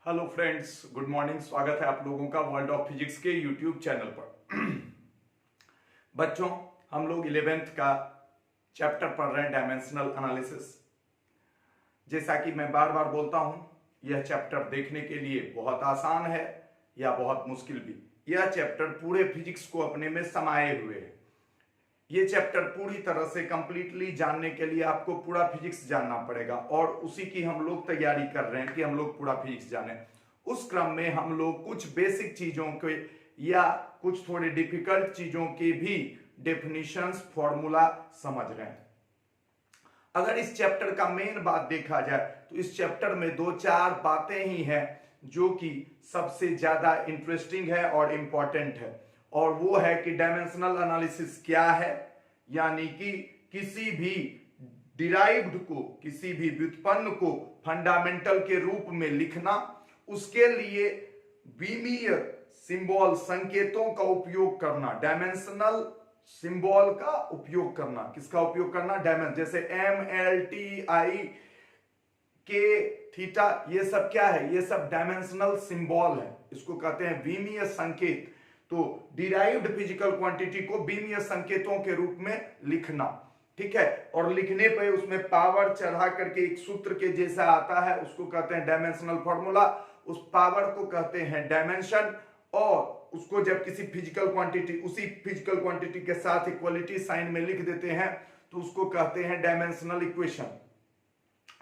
Hello friends, good morning. स्वागत है आप लोगों का वर्ल्ड ऑफ फिजिक्स के यूट्यूब चैनल पर। बच्चों, हम लोग 11th का चैप्टर पढ़ रहे हैं, डायमेंशनल एनालिसिस। जैसा कि मैं बार बार बोलता हूं, यह चैप्टर देखने के लिए बहुत आसान है या बहुत मुश्किल भी। यह चैप्टर पूरे फिजिक्स को अपने में समाये हुए है। ये चैप्टर पूरी तरह से कंप्लीटली जानने के लिए आपको पूरा फिजिक्स जानना पड़ेगा और उसी की हम लोग तैयारी कर रहे हैं कि हम लोग पूरा फिजिक्स जाने। उस क्रम में हम लोग कुछ बेसिक चीजों के या कुछ थोड़ी डिफिकल्ट चीजों के भी डेफिनेशंस, फॉर्मूला समझ रहे हैं। अगर इस चैप्टर का मेन बात देखा जाए तो इस चैप्टर में दो चार बातें ही हैं जो कि सबसे ज्यादा इंटरेस्टिंग है और इंपॉर्टेंट है, और वो है कि डायमेंशनल एनालिसिस क्या है, यानी कि किसी भी डिराइव्ड को, किसी भी व्युत्पन्न को फंडामेंटल के रूप में लिखना, उसके लिए विमीय सिंबल, संकेतों का उपयोग करना, डायमेंशनल सिंबल का उपयोग करना। किसका उपयोग करना? डायमेंशन, जैसे MLTI के थीटा, ये सब क्या है? ये सब डायमेंशनल सिंबल है, इसको कहते हैं विमीय संकेत। तो डिराइव्ड फिजिकल क्वांटिटी को विमीय संकेतों के रूप में लिखना, ठीक है। और लिखने पे उसमें पावर चढ़ा करके एक सूत्र के जैसा आता है, उसको कहते हैं डायमेंशनल फॉर्मूला। उस पावर को कहते हैं डायमेंशन, और उसको जब किसी फिजिकल क्वांटिटी, उसी फिजिकल क्वांटिटी के साथ इक्वलिटी साइन में लिख देते हैं तो उसको कहते हैं डायमेंशनल इक्वेशन।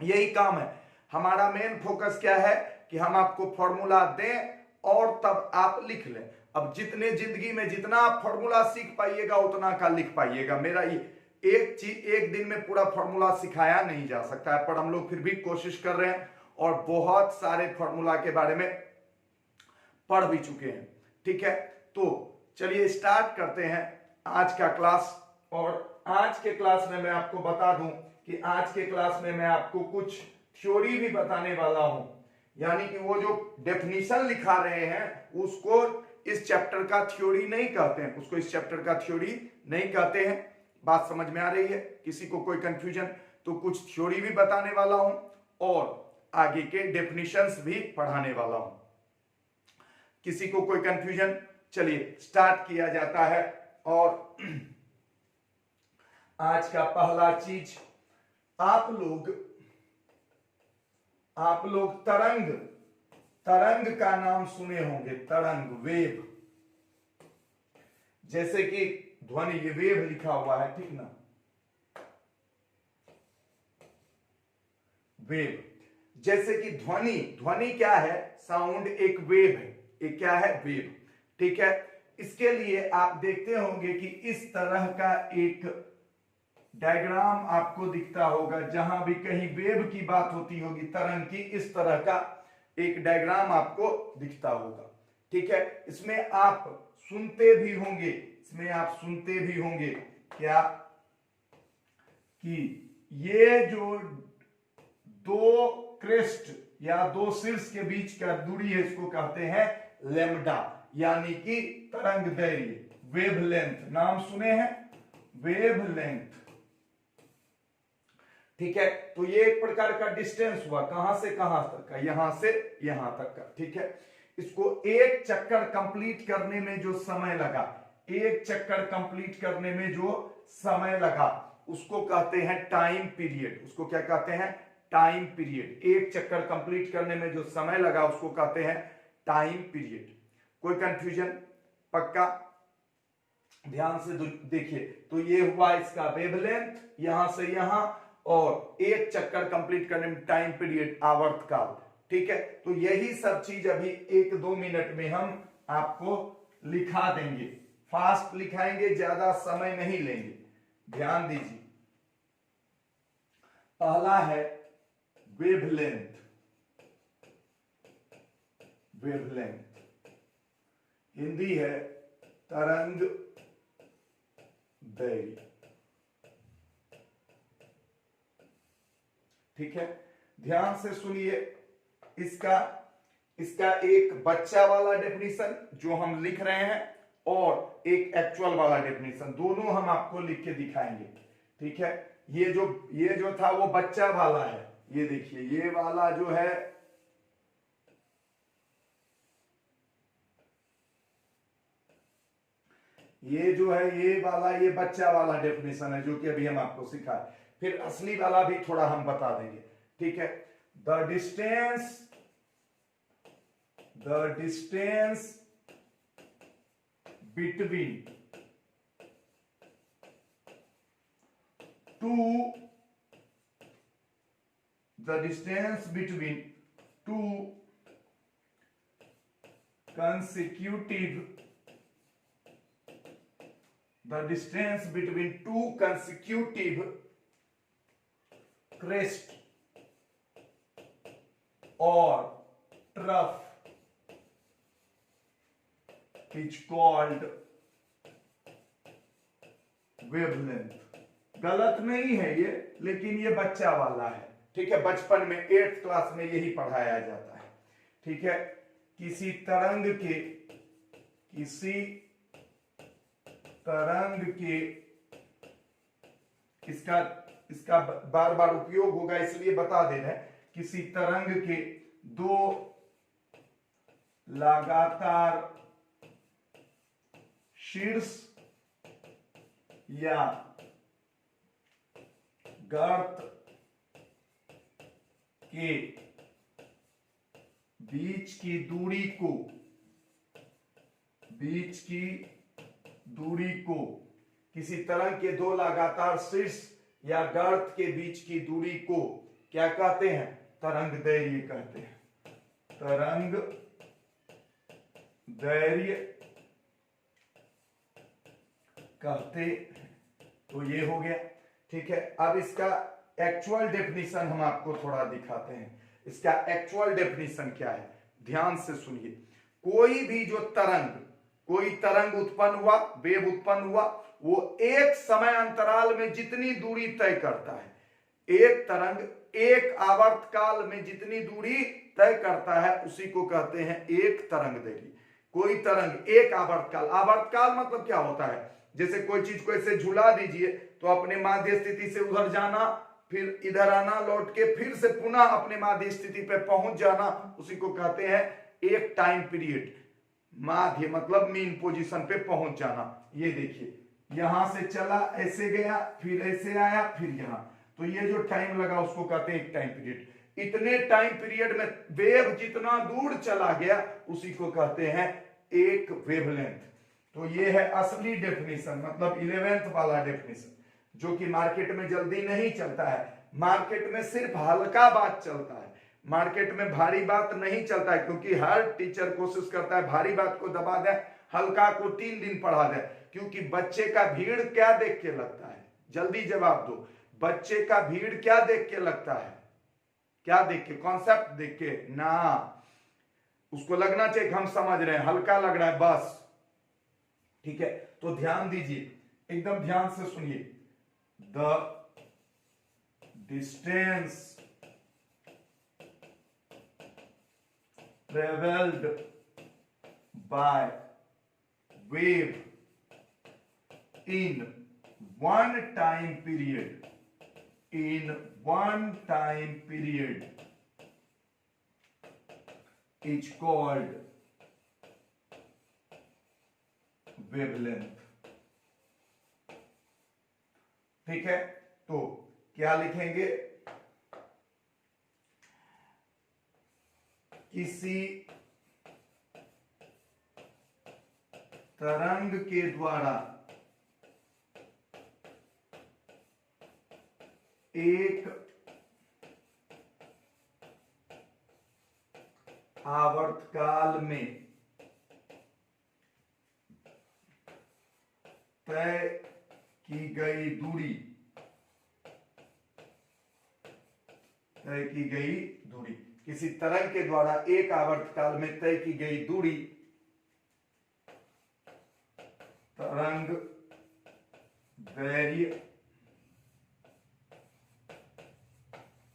यही काम है हमारा। मेन फोकस क्या है कि हम आपको फॉर्मूला दें और तब आप लिख लें। अब जितने जिंदगी में जितना आप फॉर्मूला सीख पाइएगा उतना का लिख पाइएगा। मेरा ये एक चीज एक दिन में पूरा फॉर्मूला सिखाया नहीं जा सकता है, पर हम लोग फिर भी कोशिश कर रहे हैं और बहुत सारे फॉर्मूला के बारे में पढ़ भी चुके हैं, ठीक है। तो चलिए स्टार्ट करते हैं आज का क्लास। और आज के क्लास में मैं आपको बता दूं कि आज के क्लास में मैं आपको कुछ थ्योरी भी बताने वाला हूं, यानी कि वो जो डेफिनेशन लिखा रहे हैं उसको इस चैप्टर का थ्योरी नहीं कहते हैं, उसको इस चैप्टर का थ्योरी नहीं कहते हैं। बात समझ में आ रही है? किसी को कोई कंफ्यूजन? तो कुछ थ्योरी भी बताने वाला हूं और आगे के डेफिनेशंस भी पढ़ाने वाला हूं। किसी को कोई कंफ्यूजन? चलिए स्टार्ट किया जाता है। और आज का पहला चीज, आप लोग तरंग का नाम सुने होंगे। तरंग, वेव, जैसे कि ध्वनि, ये वेव लिखा हुआ है, ठीक ना, वेव। जैसे कि ध्वनि क्या है? साउंड एक वेव है। एक क्या है? वेव, ठीक है। इसके लिए आप देखते होंगे कि इस तरह का एक डायग्राम आपको दिखता होगा। जहां भी कहीं वेव की बात होती होगी, तरंग की, इस तरह का एक डायग्राम आपको दिखता होगा, ठीक है। इसमें आप सुनते भी होंगे, क्या कि ये जो दो क्रेस्ट या दो शीर्ष के बीच का दूरी है, इसको कहते हैं लैम्डा, यानी कि तरंग दैर्घ्य, वेवलेंथ। नाम सुने हैं? वेवलेंथ, ठीक है। तो ये एक प्रकार का डिस्टेंस हुआ, कहां से कहां तक का? यहां से यहां तक का, ठीक है। इसको एक चक्कर कंप्लीट करने में जो समय लगा, एक चक्कर कंप्लीट करने में जो समय लगा, उसको कहते हैं टाइम पीरियड। उसको क्या कहते हैं? Time period. एक चक्कर कंप्लीट करने में जो समय लगा उसको कहते हैं टाइम पीरियड। कोई कंफ्यूजन? पक्का? ध्यान से देखिए, तो ये हुआ इसका वेवलेंथ, यहां से यहां, और एक चक्कर कंप्लीट करने में टाइम पीरियड, आवर्तकाल, ठीक है। तो यही सब चीज अभी 1-2 मिनट में हम आपको लिखा देंगे। फास्ट लिखाएंगे, ज्यादा समय नहीं लेंगे, ध्यान दीजिए। पहला है वेवलेंथ। वेवलेंथ हिंदी है तरंग दैर्घ्य, ठीक है। ध्यान से सुनिए, इसका एक बच्चा वाला डेफिनेशन जो हम लिख रहे हैं और एक एक्चुअल वाला डेफिनेशन, दोनों हम आपको लिख के दिखाएंगे, ठीक है। ये जो था वो बच्चा वाला है। ये देखिए, ये वाला जो है ये जो है ये वाला, ये बच्चा वाला डेफिनेशन है जो कि अभी हम आपको सिखाए, फिर असली वाला भी थोड़ा हम बता देंगे, ठीक है। The distance between two consecutive crest or trough is called wavelength। गलत नहीं है ये, लेकिन ये बच्चा वाला है, ठीक है। बचपन में 8th क्लास में यही पढ़ाया जाता है, ठीक है। किसी तरंग के इसका बार बार उपयोग होगा इसलिए बता दे रहे हैं। किसी तरंग के दो लगातार शीर्ष या गर्त के बीच की दूरी को किसी तरंग के दो लगातार शीर्ष या गर्त के बीच की दूरी को क्या कहते हैं? तरंग दैर्घ्य कहते हैं। तरंग दैर्घ्य कहते हैं। तो ये हो गया, ठीक है। अब इसका एक्चुअल डेफिनेशन हम आपको थोड़ा दिखाते हैं। इसका एक्चुअल डेफिनेशन क्या है, ध्यान से सुनिए। कोई भी जो कोई तरंग उत्पन्न हुआ, वेव उत्पन्न हुआ, वो एक समय अंतराल में जितनी दूरी तय करता है, एक तरंग एक आवर्त काल में जितनी दूरी तय करता है, उसी को कहते हैं एक तरंग दैर्घ्य। कोई तरंग एक आवर्त काल मतलब क्या होता है? जैसे कोई चीज को ऐसे झुला दीजिए तो अपने माध्य स्थिति से उधर जाना, फिर इधर आना, लौट के फिर से पुनः अपने माध्य स्थिति पे पहुंच जाना, उसी को कहते हैं एक टाइम पीरियड। माध्य मतलब मीन पोजीशन पे पहुंच जाना। ये देखिए, यहां से चला, ऐसे गया, फिर ऐसे आया, फिर यहां, तो ये जो टाइम लगा उसको कहते हैं एक टाइम पीरियड। इतने टाइम पीरियड में वेव जितना दूर चला गया उसी को कहते हैं एक वेवलेंथ। तो ये है असली डेफिनेशन, मतलब 11th वाला डेफिनेशन, जो कि मार्केट में जल्दी नहीं चलता है। मार्केट में सिर्फ हल्का बात चलता है, मार्केट में भारी बात नहीं चलता है, क्योंकि हर टीचर कोशिश करता है भारी बात को दबा दे, हल्का को 3 दिन पढ़ा दे। क्योंकि बच्चे का भीड़ क्या देख के लगता है? जल्दी जवाब दो। बच्चे का भीड़ क्या देख के लगता है? क्या देख के? कॉन्सेप्ट देख के ना। उसको लगना चाहिए हम समझ रहे हैं, हल्का लग रहा है बस, ठीक है। तो ध्यान दीजिए, एकदम ध्यान से सुनिए। The distance traveled by wave in one time period is called wavelength। ठीक है, तो क्या लिखेंगे? किसी तरंग के द्वारा एक आवर्तकाल में तय की गई दूरी किसी तरंग के द्वारा एक आवर्तकाल में तय की गई दूरी तरंग दैर्घ्य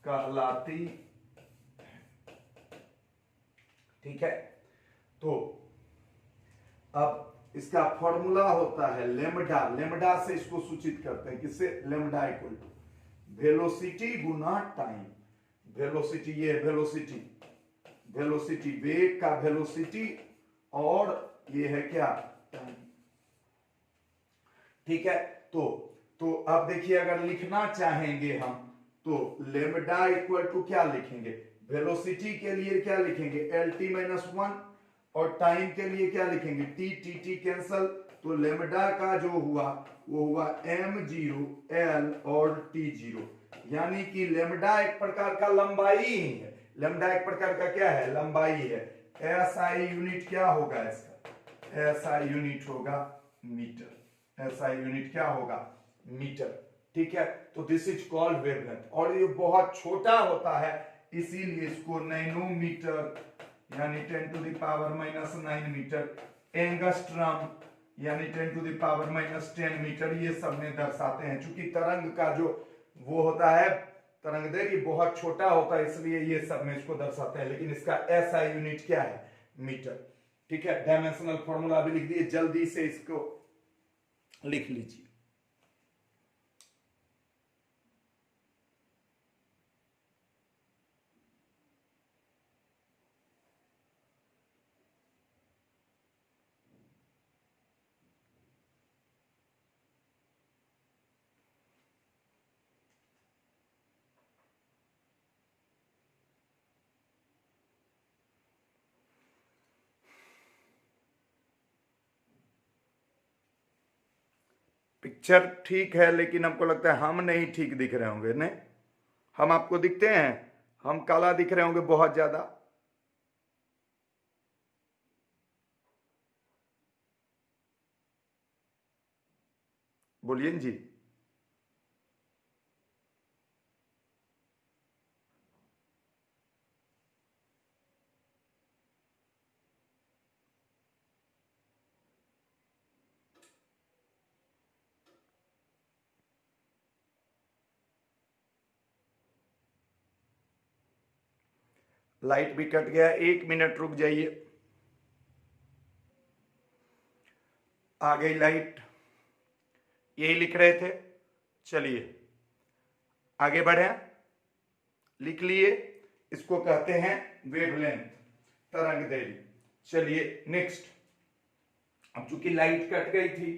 कहलाती है। ठीक है, तो अब इसका फॉर्मूला होता है लेमडा। लेमडा से इसको सूचित करते हैं, किससे? लेमडा इक्वल टू वेलोसिटी गुना टाइम। वेलोसिटी, ये वेलोसिटी वेग का वेलोसिटी, और ये है क्या? टाइम। ठीक है। तो अब देखिए, अगर लिखना चाहेंगे हम तो लेमडा इक्वल टू क्या लिखेंगे, वेलोसिटी के लिए क्या लिखेंगे एल टी माइनस वन, और टाइम के लिए क्या लिखेंगे टी, टी टी कैंसल, तो लेमडा का जो हुआ वो हुआ एम जीरो एल और टी जीरो, यानी कि लेमडा एक प्रकार का लंबाई ही है, लेमडा एक प्रकार का क्या है, लंबाई है। एसआई यूनिट क्या होगा इसका, एसआई यूनिट होगा मीटर, एसआई यूनिट क्या होगा मीटर, ठीक है। तो दिस इज कॉल्ड वेवलेंथ, और ये बहुत छोटा होता है इसीलिए इसको नैनोमीटर यानी 10 to the power minus 9 metre, angstrom यानी 10 to the power minus 10 metre, ये सब में दर्शाते हैं। चूंकि तरंग का जो वो होता है तरंगदैर्घ्य बहुत छोटा होता है इसलिए ये सब में इसको दर्शाते हैं, लेकिन इसका एसआई यूनिट क्या है मीटर, ठीक है। डायमेंशनल फॉर्मूला भी लिख दिए, जल्दी से इसको लिख लीजिए। पिक्चर ठीक है, लेकिन हमको लगता है हम नहीं ठीक दिख रहे होंगे, नहीं हम आपको दिखते हैं, हम काला दिख रहे होंगे बहुत ज्यादा। बोलिए जी। लाइट भी कट गया, 1 मिनट रुक जाइए, आ गई लाइट, यही लिख रहे थे, चलिए आगे बढ़े, लिख लिए, इसको कहते हैं वेवलेंथ, तरंगदैर्घ्य। चलिए नेक्स्ट, अब चूंकि लाइट कट गई थी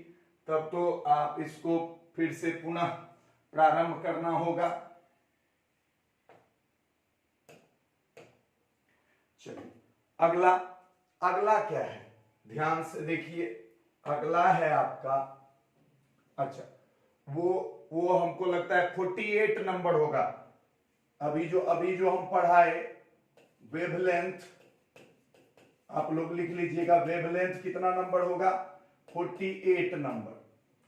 तब तो आप इसको फिर से पुनः प्रारंभ करना होगा। चलिए अगला, अगला क्या है ध्यान से देखिए, अगला है आपका, अच्छा वो हमको लगता है 48 नंबर होगा। अभी जो हम पढ़ाए वेवलेंथ, आप लोग लिख लीजिएगा, वेवलेंथ कितना नंबर होगा 48 नंबर,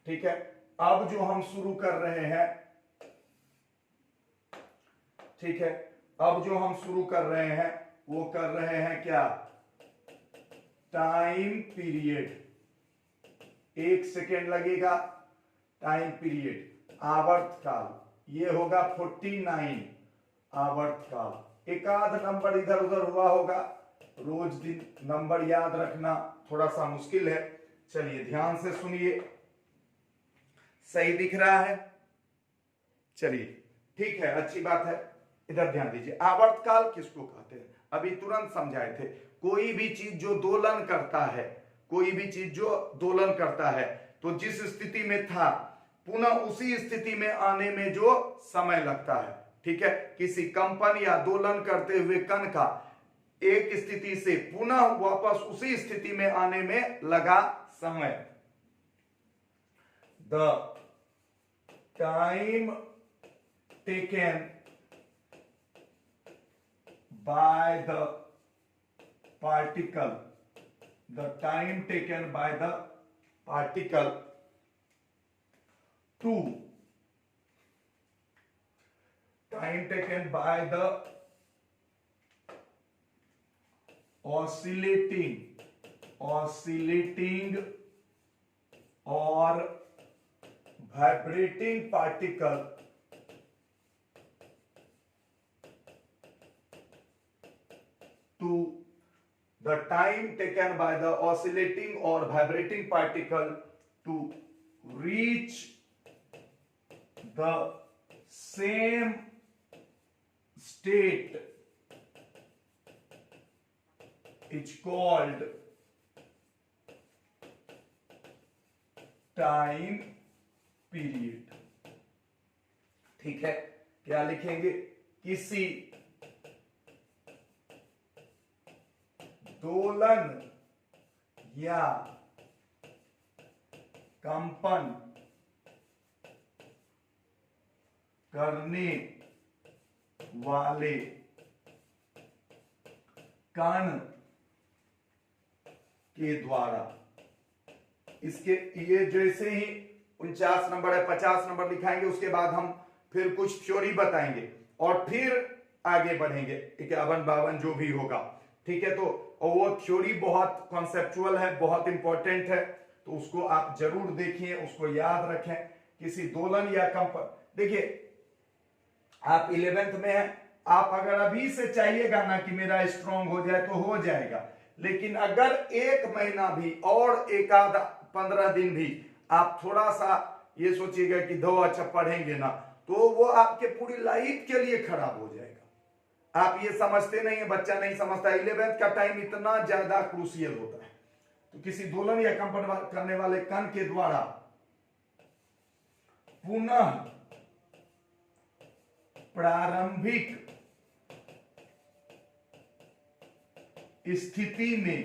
ठीक है। अब जो हम शुरू कर रहे हैं, ठीक है, अब जो हम शुरू कर रहे हैं वो कर रहे हैं क्या, टाइम पीरियड, 1 सेकेंड लगेगा, टाइम पीरियड, आवर्त काल, ये होगा 49 आवर्त काल। एक आध नंबर इधर उधर हुआ होगा, रोज दिन नंबर याद रखना थोड़ा सा मुश्किल है। चलिए ध्यान से सुनिए, सही दिख रहा है, चलिए ठीक है, अच्छी बात है, इधर ध्यान दीजिए। आवर्तकाल किसको कहते हैं, अभी तुरंत समझाए थे, कोई भी चीज जो दोलन करता है, कोई भी चीज जो दोलन करता है, तो जिस स्थिति में था पुनः उसी स्थिति में आने में जो समय लगता है, ठीक है। किसी कंपन या दोलन करते हुए कण का एक स्थिति से पुनः वापस उसी स्थिति में आने में लगा समय, the time taken by the particle, the time taken by the particle to, time taken by the oscillating or vibrating particle to, the time taken by the oscillating or vibrating particle to reach the same state is called time period. ठीक है, क्या लिखेंगे? किसी दोलन या कंपन करने वाले कण के द्वारा। इसके ये जैसे ही 49 नंबर है, 50 नंबर लिखाएंगे, उसके बाद हम फिर कुछ थ्योरी बताएंगे और फिर आगे बढ़ेंगे 51 52 जो भी होगा। ठीक है, तो और वो थ्योरी बहुत कॉन्सेप्चुअल है, बहुत इंपॉर्टेंट है, तो उसको आप जरूर देखिए, उसको याद रखें। किसी दोलन या कंपन, देखिए आप 11th में हैं, आप अगर अभी से चाहिएगा ना कि मेरा स्ट्रांग हो जाए तो हो जाएगा, लेकिन अगर 1 महीना भी और एक आधा 15 दिन भी आप थोड़ा सा ये सोचिएगा कि 2 अच्छा पढ़ेंगे ना, तो वो आपके पूरी लाइफ के लिए खराब हो जाएगा। आप ये समझते नहीं है, बच्चा नहीं समझता। 11th का टाइम इतना ज्यादा क्रूशियल होता है। तो किसी दोलन या कंपन करने वाले कण के द्वारा पुनः प्रारंभिक स्थिति में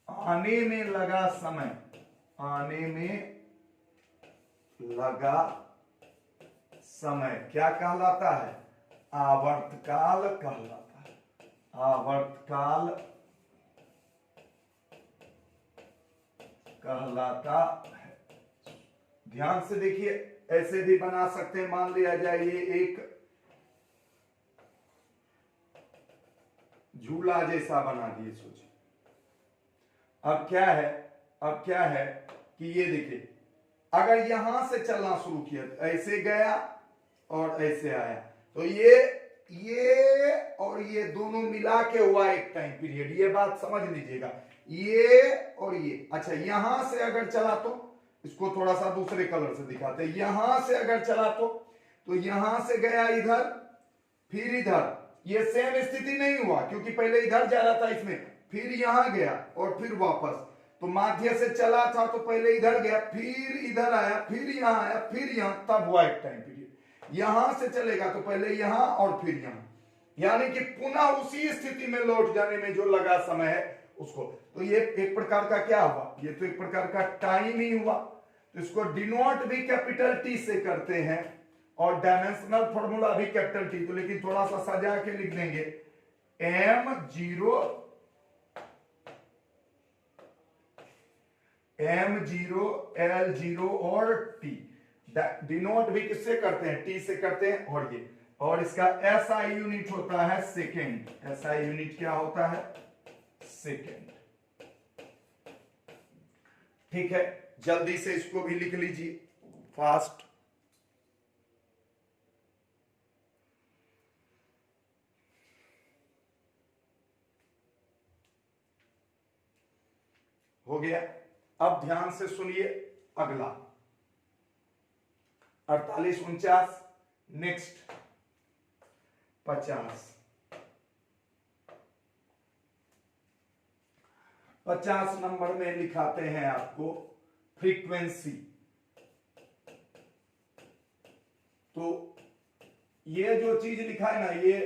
आने में लगा समय, आने में लगा समय क्या कहलाता है? आवर्तकाल कहलाता है। आवर्तकाल कहलाता है। ध्यान से देखिए, ऐसे भी बना सकते हैं। मान लिया जाए ये एक झूला जैसा बना दिए, सोचिए। अब क्या है कि ये देखिए, अगर यहां से चलना शुरू किया, ऐसे गया और ऐसे आया, तो ये और ये दोनों मिला के हुआ एक टाइम पीरियड। ये बात समझ लीजिएगा, ये और ये। अच्छा, यहां से अगर चला तो इसको थोड़ा सा दूसरे कलर से दिखाते हैं। यहां से अगर चला तो यहां से गया इधर, फिर इधर। ये सेम स्थिति नहीं हुआ, क्योंकि पहले इधर जा रहा था इसमें, फिर यहां गया और फिर वापस। तो माध्य से चला था तो पहले इधर गया, फिर इधर आया, फिर यहां आया, फिर यहां, तब हुआ एक टाइम पीरियड। यहां से चलेगा तो पहले यहां और फिर यहां, यानी कि पुनः उसी स्थिति में लौट जाने में जो लगा समय है उसको। तो ये एक प्रकार का क्या हुआ? ये तो एक प्रकार का टाइम ही हुआ। तो इसको डिनोट भी कैपिटल टी से करते हैं और डायमेंशनल फॉर्मूला भी कैपिटल टी। तो लेकिन थोड़ा सा सजा के लिख देंगे, M0 L0 और T। डिनोट भी किससे करते हैं? टी से करते हैं। और इसका SI यूनिट होता है सेकेंड। SI यूनिट क्या होता है? सेकेंड। ठीक है, जल्दी से इसको भी लिख लीजिए फास्ट। हो गया। अब ध्यान से सुनिए अगला 48 49, नेक्स्ट 50। 50 नंबर में लिखाते हैं आपको फ्रीक्वेंसी। तो ये जो चीज लिखा है ना, ये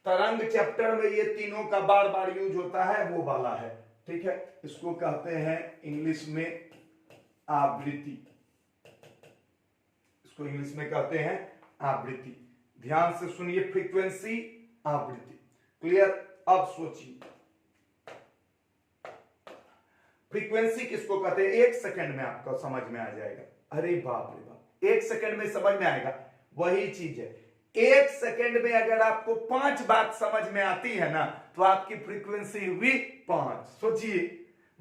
तरंग चैप्टर में ये तीनों का बार बार यूज होता है, वो वाला है। ठीक है, इसको कहते हैं इंग्लिश में आवृत्ति। इसको इंग्लिश में कहते हैं आवृत्ति। ध्यान से सुनिए, फ्रीक्वेंसी, आवृत्ति। क्लियर? अब सोचिए, फ्रीक्वेंसी किसको कहते हैं? 1 सेकंड में आपको समझ में आ जाएगा। अरे बाप रे बाप, 1 सेकंड में समझ में आएगा। वही चीज है, 1 सेकंड में अगर आपको 5 बात समझ में आती है ना, तो आपकी फ्रीक्वेंसी हुई 5। सोचिए,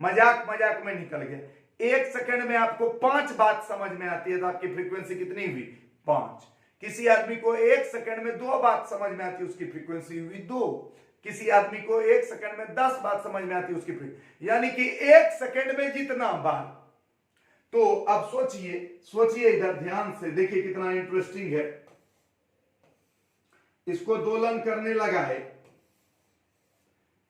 मजाक मजाक में निकल गया। 1 सेकंड में आपको 5 बात समझ में आती है तो आपकी फ्रीक्वेंसी कितनी हुई? 5। किसी आदमी को 1 सेकंड में 2 बात समझ में आती है, उसकी फ्रीक्वेंसी हुई 2। किसी आदमी को 1 सेकंड में 10 बात समझ में आती है, उसकी फ्रीक्वेंसी, यानी कि 1 सेकंड में जितना बार। तो अब सोचिए इधर ध्यान से देखिए, कितना इंटरेस्टिंग है। इसको दोलन करने लगा है,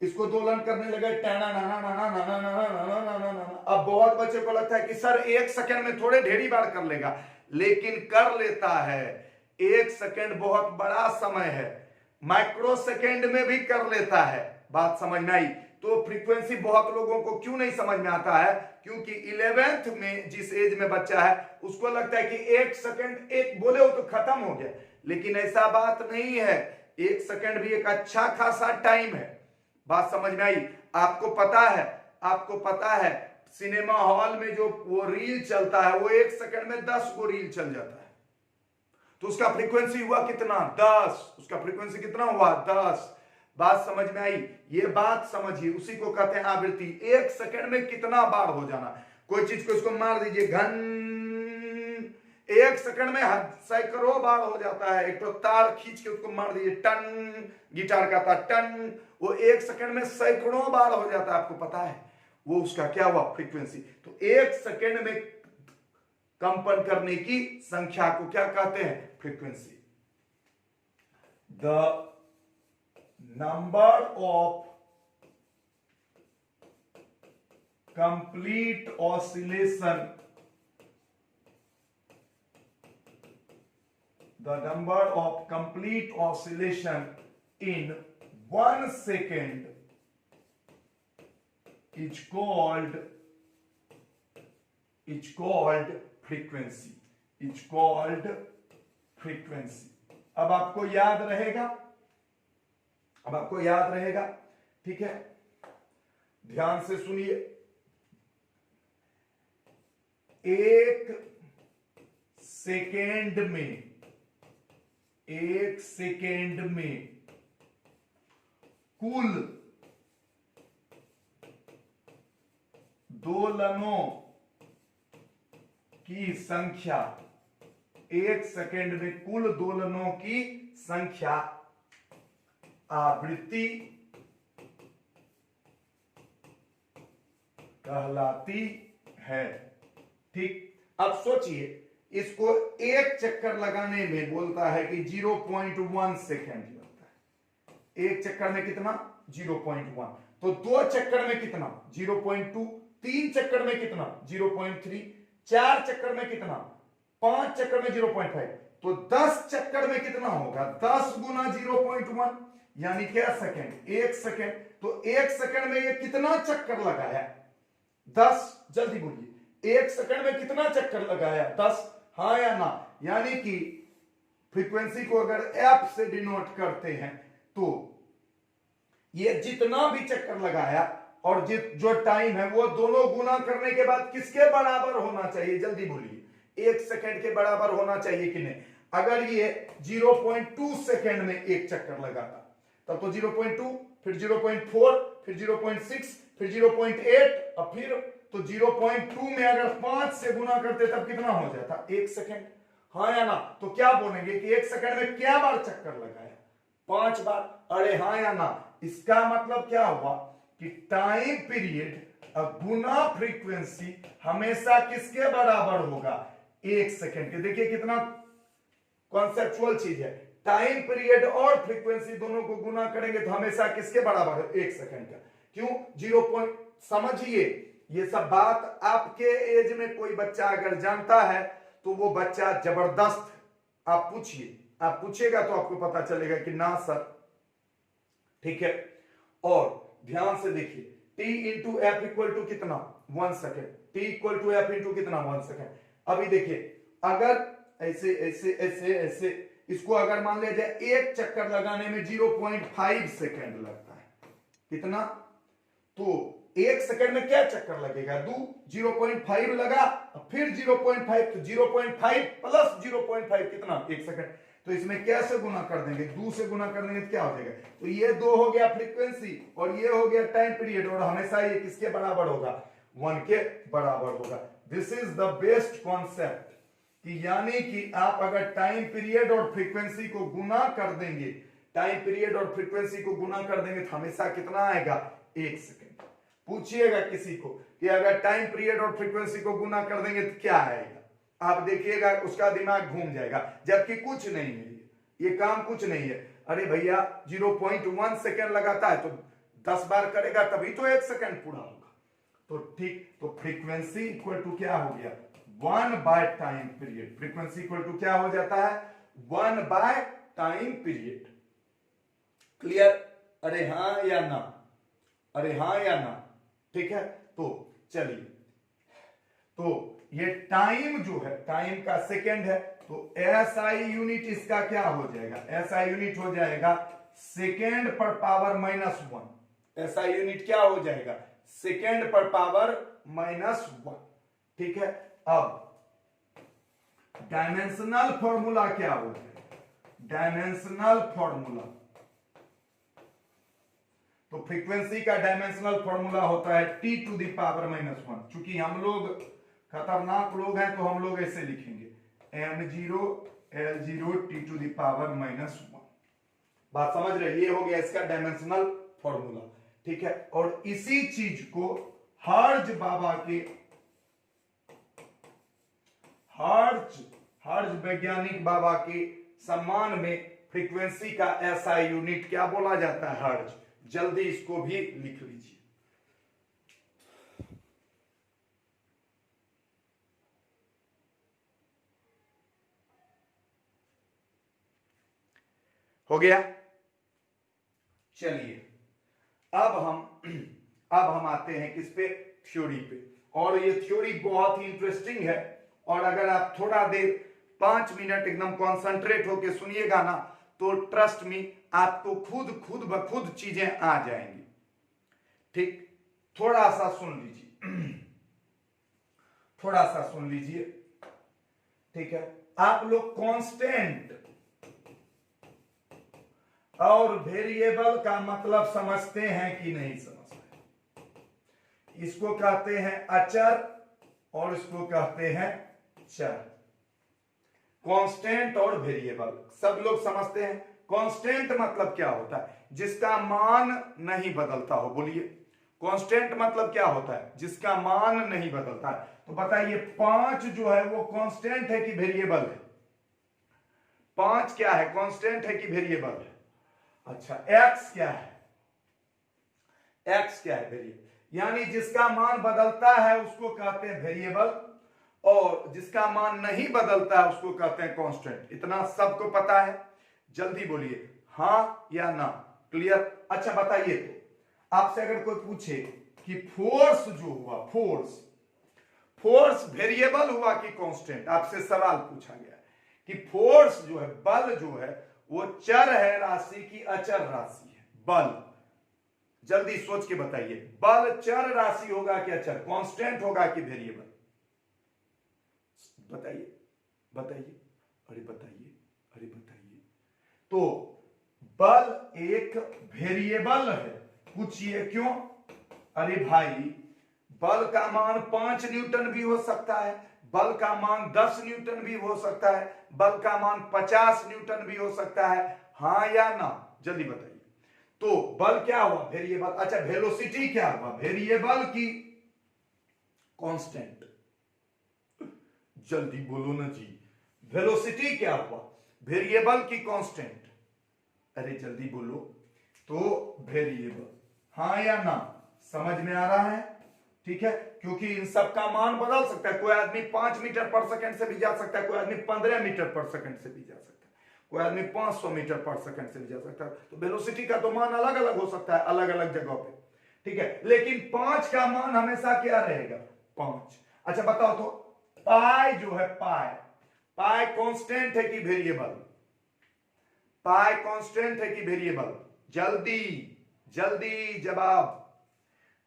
इसको दोलन करने लगे, टैना नाना नाना नाना नाना नाना नाना नाना। अब बहुत बच्चे को लगता है कि सर 1 सेकंड में थोड़े ढेरी बार कर लेगा, लेकिन कर लेता है। 1 सेकंड बहुत बड़ा समय है, माइक्रो सेकंड में भी कर लेता है। बात समझ में आई? तो फ्रीक्वेंसी बहुत लोगों को क्यों नहीं समझ में आता है, क्योंकि 11th में जिस एज में बच्चा है उसको लगता है कि 1 सेकंड एक बोले हो तो खत्म हो गया, लेकिन ऐसा बात नहीं है। 1 सेकंड भी एक अच्छा खासा टाइम है। बात समझ में आई? आपको पता है सिनेमा हॉल में जो वो रील चलता है वो 1 सेकंड में 10 गो रील चल जाता है, तो उसका फ्रीक्वेंसी हुआ कितना? 10। उसका फ्रीक्वेंसी कितना हुआ? 10। बात समझ में आई? ये बात समझिए, उसी को कहते हैं आवृत्ति। 1 सेकंड में कितना बार हो जाना। कोई चीज को इसको मार दीजिए, घन, 1 सेकंड में सैकड़ों बार हो जाता है। एक तो तार खींच के उसको मार दीजिए, टन, गिटार का था टन, वो 1 सेकंड में सैकड़ों बार हो जाता है। आपको पता है वो उसका क्या हुआ? फ्रीक्वेंसी। तो 1 सेकंड में कंपन करने की संख्या को क्या कहते हैं? Frequency. The number of complete oscillation, the number of complete oscillation in 1 second is called frequency. It's called frequency. अब आपको याद रहेगा, ठीक है? ध्यान से सुनिए। 1 सेकेंड में कुल दोलनों की संख्या, 1 सेकेंड में कुल दोलनों की संख्या आवृत्ति कहलाती है। ठीक, अब सोचिए, इसको एक चक्कर लगाने में बोलता है कि 0.1 सेकेंड लगता है। एक चक्कर में कितना? 0.1। तो 2 चक्कर में कितना? 0.2। 3 चक्कर में कितना? 0.3। 4 चक्कर में कितना? 5 चक्कर में 0.5। तो 10 चक्कर में कितना होगा? 10 गुना 0.1 यानी क्या? सेकेंड। 1 सेकेंड। तो 1 सेकेंड में ये कितना चक्कर लगाया? 10। जल्दी बोलिए, 1 सेकेंड में कितना चक्कर लगाया? 10। हाँ या ना? यानी कि फ्रीक्वेंसी को अगर एफ से डिनोट करते हैं तो ये जितना भी चक्कर लगाया और जो टाइम है वो दोनों गुना करने के बाद किसके बराबर होना चाहिए? जल्दी बोलिए, 1 सेकेंड के बराबर होना चाहिए कि नहीं? अगर ये 0.2 सेकेंड में एक चक्कर लगाता तब तो 0.2, फिर 0.4, फिर 0.6, फिर 0.8 और फिर तो 0.2 में अगर 5 से गुना करते तब कितना हो जाता? 1 सेकेंड। हाँ या ना? तो क्या बोलेंगे कि 1 सेकेंड में क्या बार चक्कर लगाया? 5 बार। अरे हाँ या ना? इसका मतलब क्या हुआ कि टाइम पीरियड गुना फ्रीक्वेंसी हमेशा किसके बराबर होगा? 1 सेकेंड के। देखिए कितना कॉन्सेप्चुअल चीज है। टाइम पीरियड और फ्रीक्वेंसी दोनों को गुना करेंगे तो हमेशा किसके बराबर है? 1 सेकेंड का। क्यों? 0. समझिए, ये सब बात आपके एज में कोई बच्चा अगर जानता है तो वो बच्चा जबरदस्त। आप पूछिएगा तो आपको पता चलेगा कि ना सर, ठीक है। और ध्यान से देखिए, t into F equal to कितना? 1 second. t equal to F into कितना? 1 सेकेंड। अभी देखिए, अगर ऐसे ऐसे ऐसे ऐसे इसको अगर मान लिया जाए, एक चक्कर लगाने में 0.5 सेकेंड लगता है। कितना? तो 1 सेकेंड में क्या चक्कर लगेगा? 0.5 लगा, फिर 0.5, तो 0.5 प्लस 0.5 कितना? 1 सेकेंड। तो इसमें कैसे गुना कर देंगे? 2 से गुना कर देंगे तो क्या हो जाएगा? तो ये 2 हो गया फ्रीक्वेंसी और ये हो गया टाइम पीरियड, और हमेशा ये किसके बराबर होगा? 1 के बराबर होगा। This is the best concept कि यानी कि आप अगर टाइम पीरियड और फ्रीक्वेंसी को गुना कर देंगे, टाइम पीरियड और फ्रीक्वेंसी को गुना कर देंगे तो हमेशा कितना आएगा? 1 सेकेंड। पूछिएगा किसी को कि अगर टाइम पीरियड और फ्रीक्वेंसी को गुना कर देंगे तो क्या आएगा? आप देखिएगा उसका दिमाग घूम जाएगा, जबकि कुछ नहीं है, ये काम कुछ नहीं है। अरे भैया 0.1 सेकेंड लगाता है तो 10 बार करेगा तभी तो 1 सेकंड पूरा होगा। तो ठीक, तो फ्रीक्वेंसी इक्वल टू क्या हो गया, 1 by time period. Frequency equal to क्या हो जाता है, 1 बाय टाइम पीरियड। क्लियर? अरे हाँ या ना, अरे हाँ या ना, ठीक है। तो चलिए, तो ये टाइम जो है, टाइम का सेकेंड है, तो एसआई यूनिट इसका क्या हो जाएगा, एसआई यूनिट हो जाएगा सेकेंड पर पावर -1। एसआई यूनिट क्या हो जाएगा, सेकेंड पर पावर -1। ठीक है। अब डायमेंशनल फॉर्मूला क्या हो जाएगा, डायमेंशनल फॉर्मूला, तो फ्रीक्वेंसी का डायमेंशनल फॉर्मूला होता है टी टू द पावर -1। चूंकि हम लोग खतरनाक लोग हैं तो हम लोग ऐसे लिखेंगे m0 l0 t to the power -1। बात समझ रहे, ये हो गया इसका डायमेंशनल फॉर्मूला। ठीक है। और इसी चीज को हर्ज बाबा के, हर्ज वैज्ञानिक बाबा के सम्मान में फ्रीक्वेंसी का एसआई यूनिट क्या बोला जाता है, हर्ज। जल्दी इसको भी लिख लीजिए। हो गया। चलिए अब हम आते हैं किस पे, थ्योरी पे। और ये थ्योरी बहुत ही इंटरेस्टिंग है, और अगर आप थोड़ा देर 5 मिनट एकदम कॉन्सेंट्रेट होके सुनिएगा ना, तो ट्रस्ट मी आपको खुद ब खुद चीजें आ जाएंगी। ठीक, थोड़ा सा सुन लीजिए, थोड़ा सा सुन लीजिए। ठीक है। आप लोग कांस्टेंट और वेरिएबल का मतलब समझते हैं कि नहीं समझते? इसको कहते हैं अचर और इसको कहते हैं चर। कांस्टेंट और वेरिएबल सब लोग समझते हैं। कांस्टेंट मतलब क्या होता है, जिसका मान नहीं बदलता हो। बोलिए, कांस्टेंट मतलब क्या होता है, जिसका मान नहीं बदलता है। तो बताइए 5 जो है वो कांस्टेंट है कि वेरिएबल है? 5 क्या है, कांस्टेंट है कि वेरिएबल है? अच्छा, x क्या है, x क्या है, वेरिएबल। यानी जिसका मान बदलता है उसको कहते हैं वेरिएबल, और जिसका मान नहीं बदलता है उसको कहते हैं कांस्टेंट। इतना सबको पता है? जल्दी बोलिए हाँ या ना। क्लियर? अच्छा बताइए, तो आपसे अगर कोई पूछे कि फोर्स जो हुआ, फोर्स वेरिएबल हुआ कि कांस्टेंट, आपसे सवाल पूछा गया कि फोर्स जो है, बल जो है, वो चर है राशि की अचर राशि है? बल, जल्दी सोच के बताइए, बल चर राशि होगा कि अचर, कांस्टेंट होगा कि वेरिएबल? बताइए बताइए, अरे बताइए, अरे बताइए। तो बल एक वेरिएबल है। पूछिए क्यों? अरे भाई, बल का मान 5 न्यूटन भी हो सकता है, बल का मान 10 न्यूटन भी हो सकता है, बल का मान 50 न्यूटन भी हो सकता है। हाँ या ना, जल्दी बताइए। तो बल क्या हुआ, वेरिएबल। अच्छा, वेलोसिटी क्या हुआ, वेरिएबल की कांस्टेंट? जल्दी बोलो ना जी, वेलोसिटी क्या हुआ, वेरिएबल की कांस्टेंट? अरे जल्दी बोलो। तो वेरिएबल, हाँ या ना, समझ में आ रहा है? ठीक है, क्योंकि इन सब का मान बदल सकता है। कोई आदमी 5 मीटर पर सेकंड से भी जा सकता है, कोई आदमी 15 मीटर पर सेकंड से भी जा सकता है, कोई आदमी 500 मीटर पर सेकंड से भी जा सकता है। तो वेलोसिटी का तो मान अलग अलग हो सकता है अलग अलग जगह पे। ठीक है, लेकिन 5 का मान हमेशा क्या रहेगा, 5। अच्छा बताओ तो, पाई जो है, पाई कांस्टेंट है कि वेरिएबल? पाई कांस्टेंट है कि वेरिएबल? जल्दी जल्दी जवाब।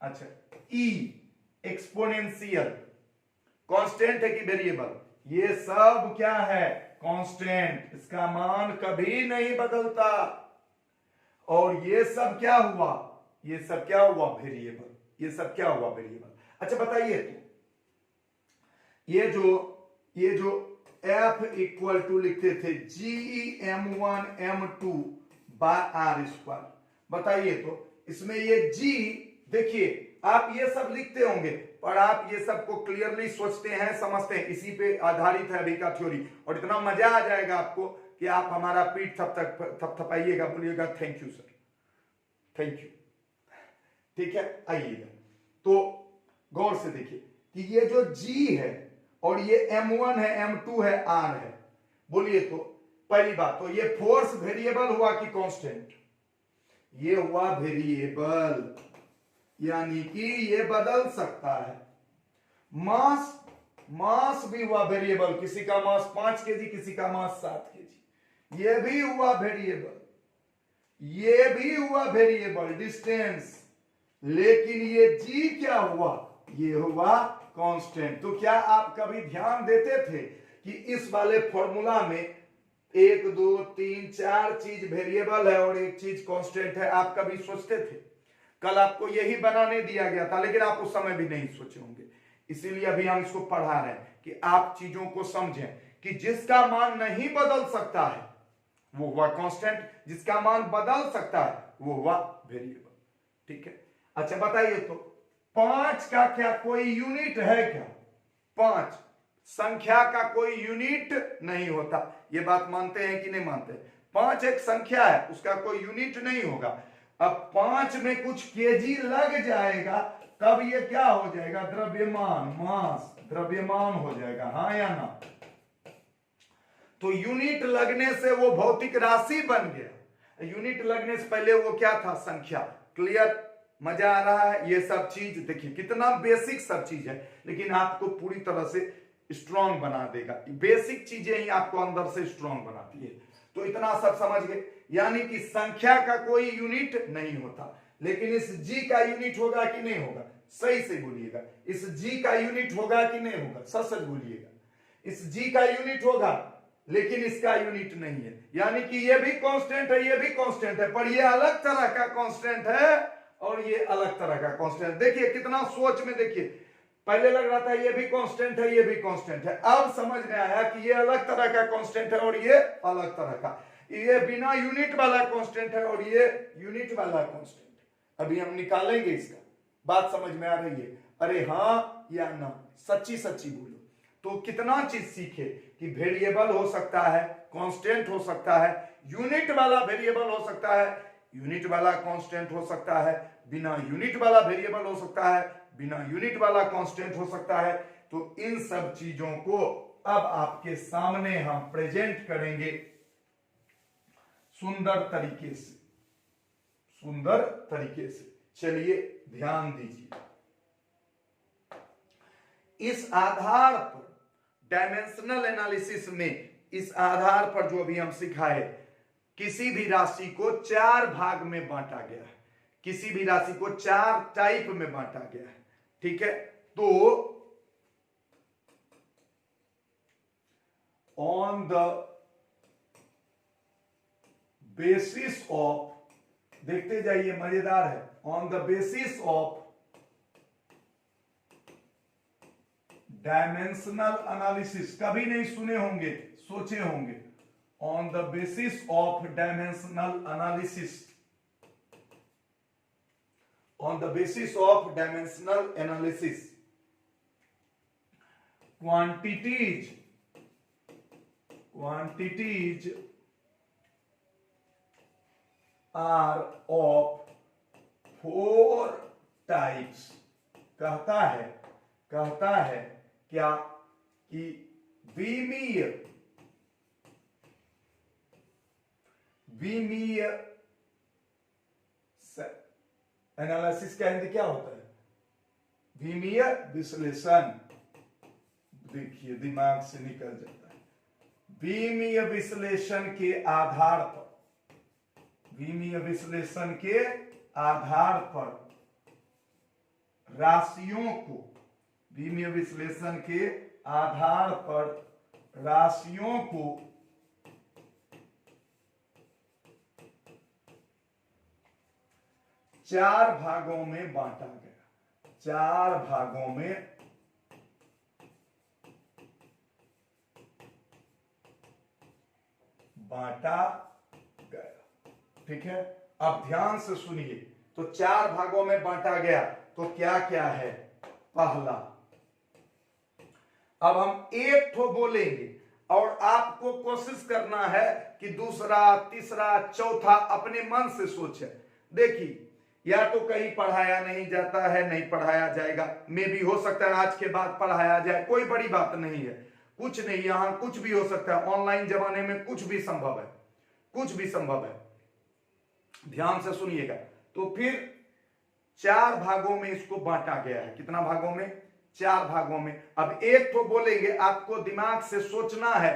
अच्छा, ई एक्सपोनेंशियल कांस्टेंट है कि वेरिएबल? ये सब क्या है, कांस्टेंट, इसका मान कभी नहीं बदलता। और ये सब क्या हुआ, ये सब क्या हुआ, वेरिएबल। ये सब क्या हुआ, वेरिएबल। अच्छा बताइए, तो ये जो F इक्वल टू लिखते थे GM1M2 बाय R स्क्वायर, बताइए तो इसमें ये G, देखिए आप ये सब लिखते होंगे पर आप ये सब को क्लियरली सोचते हैं, समझते हैं, इसी पे आधारित है अभी का थ्योरी। और इतना मजा आ जाएगा आपको कि आप हमारा पीठ थपथपाइएगा, बोलिएगा thank you sir, thank you. ठीक है, आइएगा तो गौर से देखिए कि ये जो G है और ये M1 है, M2 है, R है, बोलिए तो पहली बात तो ये फोर्स वेरिएबल हुआ कि कांस्टेंट? ये हुआ वेरिएबल, यानी कि ये बदल सकता है। मास भी हुआ वेरिएबल, किसी का मास 5 केजी, किसी का मास 7 केजी, ये भी हुआ वेरिएबल, ये भी हुआ वेरिएबल डिस्टेंस, लेकिन ये G क्या हुआ? ये हुआ कांस्टेंट। तो क्या आप कभी ध्यान देते थे कि इस वाले फॉर्मूला में 1 2 3 4 चीज वेरिएबल है और एक चीज कांस्टेंट है? आप कभी सोचते थे? कल आपको यही बनाने दिया गया था, लेकिन आप उस समय भी नहीं सोचे होंगे। इसीलिए अभी हम इसको पढ़ा रहे हैं कि आप चीजों को समझें कि जिसका मान नहीं बदल सकता है वो हुआ कांस्टेंट, जिसका मान बदल सकता है वो हुआ वेरिएबल। ठीक है, अच्छा बताइए तो 5 का क्या कोई यूनिट है क्या? 5 संख्या का कोई यूनिट नहीं होता, ये बात मानते हैं कि नहीं मानते? 5 एक संख्या है, उसका कोई यूनिट नहीं होगा। अब 5 में कुछ केजी लग जाएगा, कब ये क्या हो जाएगा? द्रव्यमान, मास, द्रव्यमान हो जाएगा, हाँ या ना? तो यूनिट लगने से वो भौतिक राशि बन गया। यूनिट लगने से पहले वो क्या था? संख्या। क्लियर? मजा आ रहा है? ये सब चीज देखिए कितना बेसिक सब चीज है, लेकिन आपको पूरी तरह से स्ट्रांग बना देगा। बेसिक चीजें ही आपको अंदर से स्ट्रांग बनाती है। तो इतना सब समझ गए, यानी कि संख्या का कोई यूनिट नहीं होता, लेकिन इस G का यूनिट होगा कि नहीं होगा? सही से बोलिएगा, इस G का यूनिट होगा कि नहीं होगा? सच सच बोलिएगा। इस G का यूनिट होगा, लेकिन इसका यूनिट नहीं है, यानी कि ये भी कांस्टेंट है, ये भी कांस्टेंट है, पर ये अलग तरह का कांस्टेंट है और ये अलग तरह का कांस्टेंट। देखिए कितना सोच में, देखिए पहले लग रहा था ये भी कांस्टेंट है, ये भी कांस्टेंट है, अब समझ में आया कि ये अलग तरह का कांस्टेंट है और ये अलग तरह का, ये बिना यूनिट वाला कांस्टेंट है और ये यूनिट वाला कांस्टेंट है। अभी हम निकालेंगे इसका, बात समझ में आ रही है? अरे हाँ या ना, सच्ची सच्ची बोलो। तो कितना चीज सीखे कि वेरिएबल हो सकता है, कांस्टेंट हो सकता है, यूनिट वाला वेरिएबल हो सकता है, यूनिट वाला कांस्टेंट हो सकता है, बिना यूनिट वाला वेरिएबल हो सकता है, बिना यूनिट वाला कांस्टेंट हो सकता है। तो इन सब चीजों को अब आपके सामने हम प्रेजेंट करेंगे सुंदर तरीके से, सुंदर तरीके से। चलिए ध्यान दीजिए, इस आधार पर डायमेंशनल एनालिसिस में, इस आधार पर जो अभी हम सिखाए, किसी भी राशि को 4 भाग में बांटा गया है, किसी भी राशि को 4 टाइप में बांटा गया है। ठीक है, तो ऑन द बेसिस ऑफ, देखते जाइए मजेदार है, on the basis of dimensional analysis, कभी नहीं सुने होंगे, सोचे होंगे। On the basis of dimensional analysis, on the basis of dimensional analysis, quantities are of 4 types. कहता है क्या कि विमीय एनालिसिस का हिंदी क्या होता है? विमीय विश्लेषण। देखिए दिमाग से निकल जाता है। विमीय विश्लेषण के आधार पर, विमीय विश्लेषण के आधार पर राशियों को, विमीय विश्लेषण के आधार पर राशियों को चार भागों में बांटा गया, 4 भागों में बांटा गया। ठीक है, अब ध्यान से सुनिए। तो 4 भागों में बांटा गया, तो क्या क्या है? पहला, अब हम एक ठो बोलेंगे और आपको कोशिश करना है कि दूसरा, तीसरा, चौथा अपने मन से सोचे। देखिए या तो कहीं पढ़ाया नहीं जाता है, नहीं पढ़ाया जाएगा, मे भी हो सकता है आज के बाद पढ़ाया जाए, कोई बड़ी बात नहीं है, कुछ नहीं, यहां कुछ भी हो सकता है, ऑनलाइन जमाने में कुछ भी संभव है, कुछ भी संभव है। ध्यान से सुनिएगा। तो फिर 4 भागों में इसको बांटा गया है। कितना भागों में? 4 भागों में। अब एक तो बोलेंगे, आपको दिमाग से सोचना है,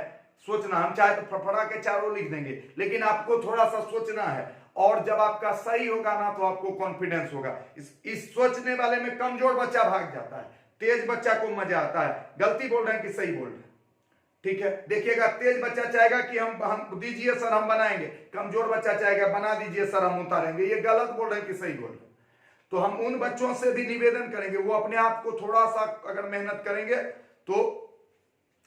सोचना, हम चाहे तो फड़फड़ा के चारों लिख देंगे, लेकिन आपको थोड़ा सा सोचना है, और जब आपका सही होगा ना तो आपको कॉन्फिडेंस होगा। इस सोचने वाले में कमजोर बच्चा भाग जाता है, तेज बच्चा को मजा आता है। गलती बोल रहे हैं कि सही बोल रहे हैं? ठीक है, देखिएगा, तेज बच्चा चाहेगा कि हम दीजिए सर हम बनाएंगे, कमजोर बच्चा चाहेगा बना दीजिए सर हम उतारेंगे। ये गलत बोल रहे हैं कि सही बोल रहे हैं? तो हम उन बच्चों से भी निवेदन करेंगे, वो अपने आप को थोड़ा सा अगर मेहनत करेंगे तो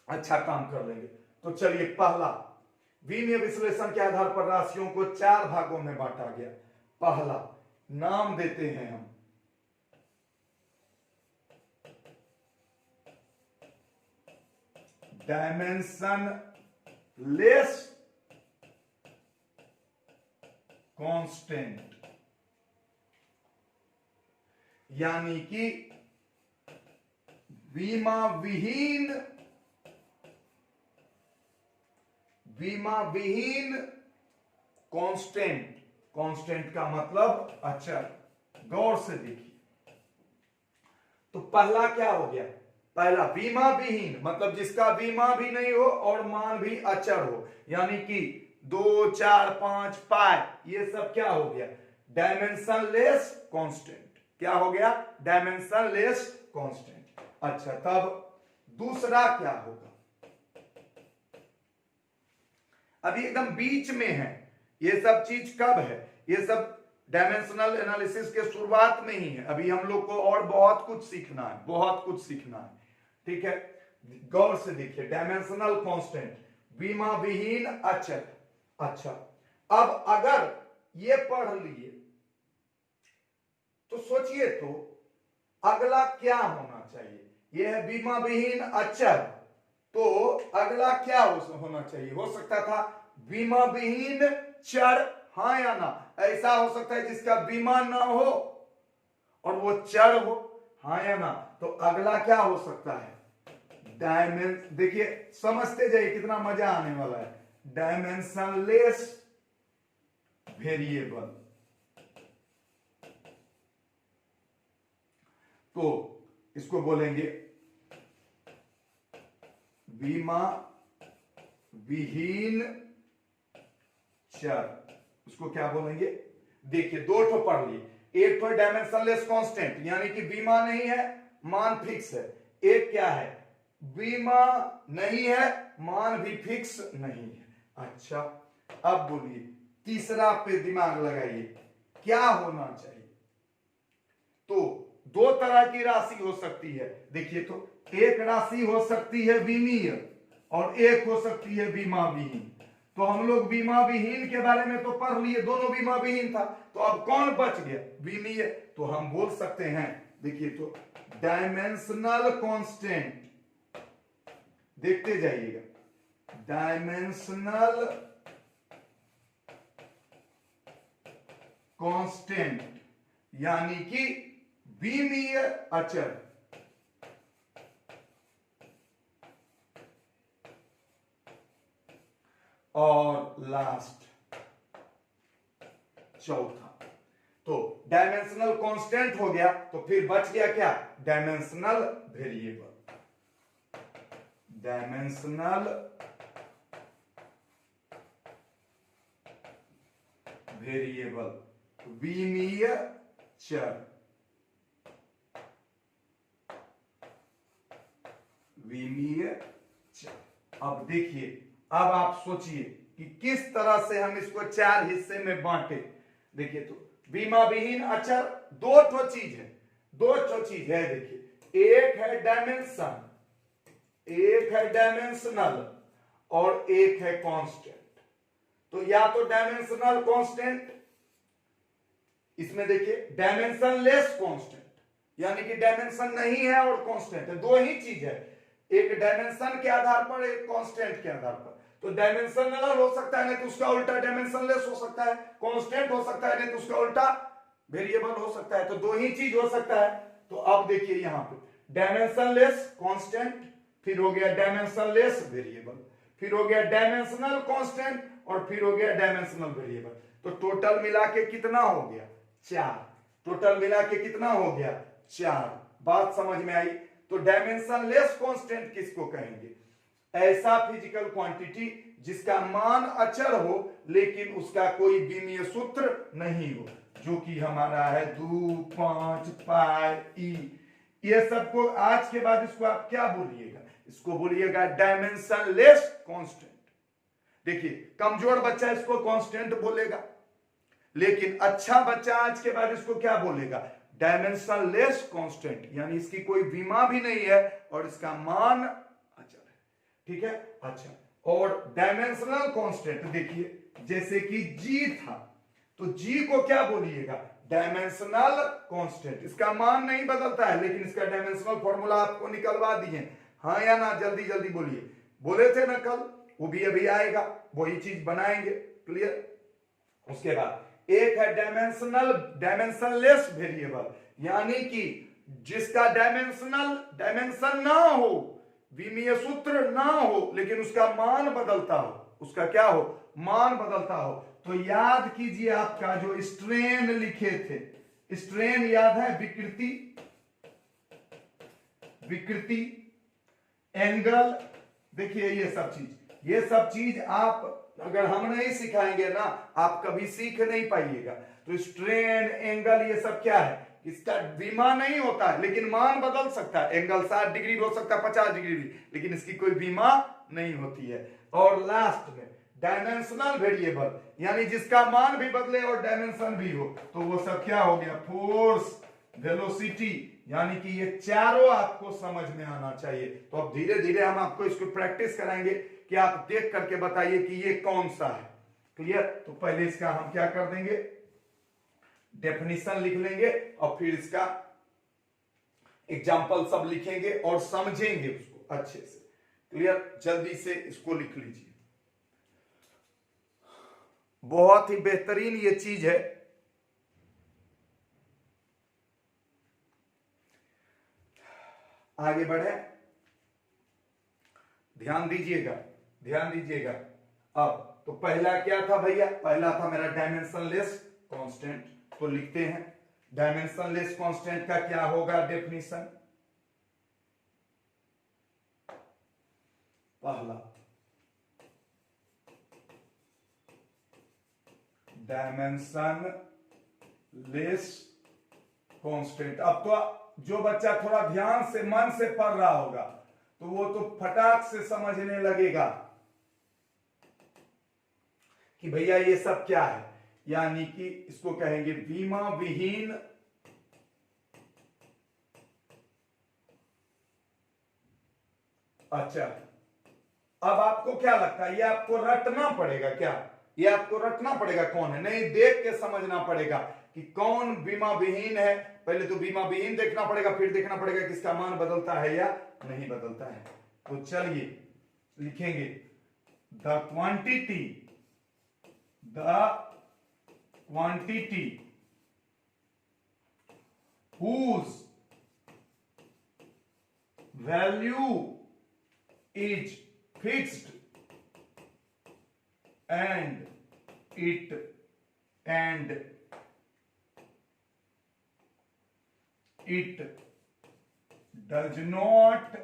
अच्छा काम कर लेंगे। तो चलिए, पहला, विमीय विश्लेषण के आधार पर राशियों को 4 भागों में बांटा गया। पहला नाम देते हैं हम, डायमेंशन लेस कांस्टेंट, यानी कि विमा विहीन कांस्टेंट। कांस्टेंट का मतलब अचर। गौर से देखिए, तो पहला क्या हो गया? पहला विमा विहीन, मतलब जिसका बीमा भी नहीं हो और मान भी अचर हो, यानी कि 2, 4, 5 पाई, ये सब क्या हो गया? Dimension less constant. क्या हो गया? Dimension less constant. अच्छा, तब दूसरा क्या होगा? अभी एकदम बीच में है ये सब चीज। कब है ये सब? डायमेंशनल एनालिसिस के शुरुआत में ही है। अभी हम लोग को और बहुत कुछ सीखना है, बहुत कुछ सीखना है। ठीक है, गौर से देखिए, डायमेंशनल कांस्टेंट, बीमा विहीन अचर। अच्छा, अब अगर ये पढ़ लिए तो सोचिए, तो अगला क्या होना चाहिए? यह है बीमा विहीन अचर, तो अगला क्या होना चाहिए? हो सकता था बीमा विहीन चर, हाँ या ना? ऐसा हो सकता है जिसका बीमा ना हो और वो चर हो, हाँ या ना? तो अगला क्या हो सकता है? देखिए, समझते जाइए, कितना मजा आने वाला है। Dimensionless variable. तो इसको बोलेंगे बीमा विहीन चर। उसको क्या बोलेंगे? देखिए, 2 ठो पढ़ लिए। एक तो डायमेंशनलेस कांस्टेंट, यानी कि बीमा नहीं है, मान फिक्स है। एक क्या है? बीमा नहीं है, मान भी फिक्स नहीं है। अच्छा, अब बोलिए, तीसरा पे दिमाग लगाइए, क्या होना चाहिए? तो 2 तरह की राशि हो सकती है। देखिए, तो एक राशि हो सकती है विमीय और एक हो सकती है बीमा विहीन। तो हम लोग बीमा विहीन के बारे में तो पढ़ लिए, दोनों बीमा विहीन था, तो अब कौन बच गया? विमीय। तो हम बोल सकते हैं, देखिए, तो डायमेंशनल कांस्टेंट, देखते जाइएगा, डायमेंशनल कांस्टेंट यानी कि विमीय अचर। और लास्ट, चौथा, तो डायमेंशनल कांस्टेंट हो गया, तो फिर बच गया क्या? Dimensional variable. डायमेंशनल वेरिएबल, विमीय चर, विमीय चर। अब देखिए, अब आप सोचिए कि किस तरह से हम इसको 4 हिस्से में बांटे। देखिए, तो बीमा विहीन अचर 2 ठो चीज है, 2 ठो चीज है। देखिए, एक है डायमेंशन, एक है डायमेंशनल और एक है कांस्टेंट। तो या तो डायमेंशनल कांस्टेंट, इसमें देखिए डायमेंशन लेस कांस्टेंट, यानी कि डायमेंशन नहीं है और कांस्टेंट है, 2 ही चीज है, एक डायमेंशन के आधार पर, एक कांस्टेंट के आधार पर। तो डायमेंशनल हो सकता है, नहीं तो उसका उल्टा डायमेंशनलेस हो सकता है, कांस्टेंट हो सकता है, नहीं तो उसका उल्टा वेरिएबल हो सकता है, तो दो ही चीज हो सकता है। तो अब देखिए यहां पे डायमेंशनलेस कांस्टेंट, फिर हो गया डायमेंशनलेस वेरिएबल, फिर हो गया डायमेंशनल कांस्टेंट, और फिर हो गया डायमेंशनल वेरिएबल। तो टोटल मिला के कितना हो गया? 4। टोटल मिला के कितना हो गया? 4। बात समझ में आई? तो डायमेंशनलेस कांस्टेंट किसको कहेंगे? ऐसा फिजिकल क्वांटिटी जिसका मान अचर हो लेकिन उसका कोई विमीय सूत्र नहीं हो, जो कि हमारा है 2, 5, पाई, ई। ये सबको आज के बाद इसको आप क्या बोलिएगा? इसको बोलिएगा डायमेंशनलेस कांस्टेंट। देखिए कमजोर बच्चा इसको कांस्टेंट बोलेगा, लेकिन अच्छा बच्चा आज के बाद इसको क्या बोलेगा? डायमेंशनलेस कांस्टेंट, यानी इसकी कोई विमा भी नहीं है और इसका मान अचर है। ठीक है, अच्छा। और डायमेंशनल कांस्टेंट देखिए जैसे कि जी था, तो जी को क्या बोलिएगा? Dimensional constant. इसका मान नहीं बदलता है लेकिन इसका डायमेंशनल फॉर्मूला आपको निकलवा दिए, हाँ या ना? जल्दी जल्दी बोलिए। बोले थे ना कल, वो भी अभी आएगा, वही चीज बनाएंगे। क्लियर? उसके बाद एक है डायमेंशनलेस वेरिएबल, यानी कि जिसका डायमेंशन ना हो, विमीय सूत्र ना हो, लेकिन उसका मान बदलता हो। उसका क्या हो? मान बदलता हो। तो याद कीजिए आपका जो स्ट्रेन लिखे थे, स्ट्रेन याद है? विकृति, एंगल, देखिए ये सब चीज आप अगर हम नहीं सिखाएंगे ना, आप कभी सीख नहीं पाइएगा। तो स्ट्रेन, एंगल, ये सब क्या है? इसका विमा नहीं होता है लेकिन मान बदल सकता है। एंगल 60 डिग्री भी हो सकता है, 50 डिग्री भी, लेकिन इसकी कोई विमा नहीं होती है। और लास्ट में डायमेंशनल वेरिएबल, यानी जिसका मान भी बदले और डायमेंशन भी हो, तो वो सब क्या हो गया? फोर्स, वेलोसिटी, यानी कि ये चारों आपको समझ में आना चाहिए। तो अब धीरे धीरे हम आपको इसको प्रैक्टिस कराएंगे कि आप देख करके बताइए कि ये कौन सा है। क्लियर? तो पहले इसका हम क्या कर देंगे? डेफिनेशन लिख लेंगे और फिर इसका एग्जाम्पल सब लिखेंगे और समझेंगे उसको अच्छे से। क्लियर? जल्दी से इसको लिख लीजिए। बहुत ही बेहतरीन ये चीज है। आगे बढ़े, ध्यान दीजिएगा। अब तो पहला क्या था भैया? पहला था मेरा डायमेंशनलेस कांस्टेंट। तो लिखते हैं डायमेंशनलेस कांस्टेंट का क्या होगा डेफिनेशन? पहला डायमेंशनलेस कांस्टेंट। अब तो जो बच्चा थोड़ा ध्यान से मन से पढ़ रहा होगा तो वो तो फटाक से समझने लगेगा कि भैया ये सब क्या है। यानी कि इसको कहेंगे विमा विहीन अच्छा, अब आपको क्या लगता है? ये आपको रटना पड़ेगा क्या? ये आपको रटना पड़ेगा कौन है? नहीं, देख के समझना पड़ेगा कि कौन विमा विहीन है। पहले तो विमा विहीन देखना पड़ेगा, फिर देखना पड़ेगा कि इसका मान बदलता है या नहीं बदलता है। तो चलिए लिखेंगे the quantity whose value is fixed and it does not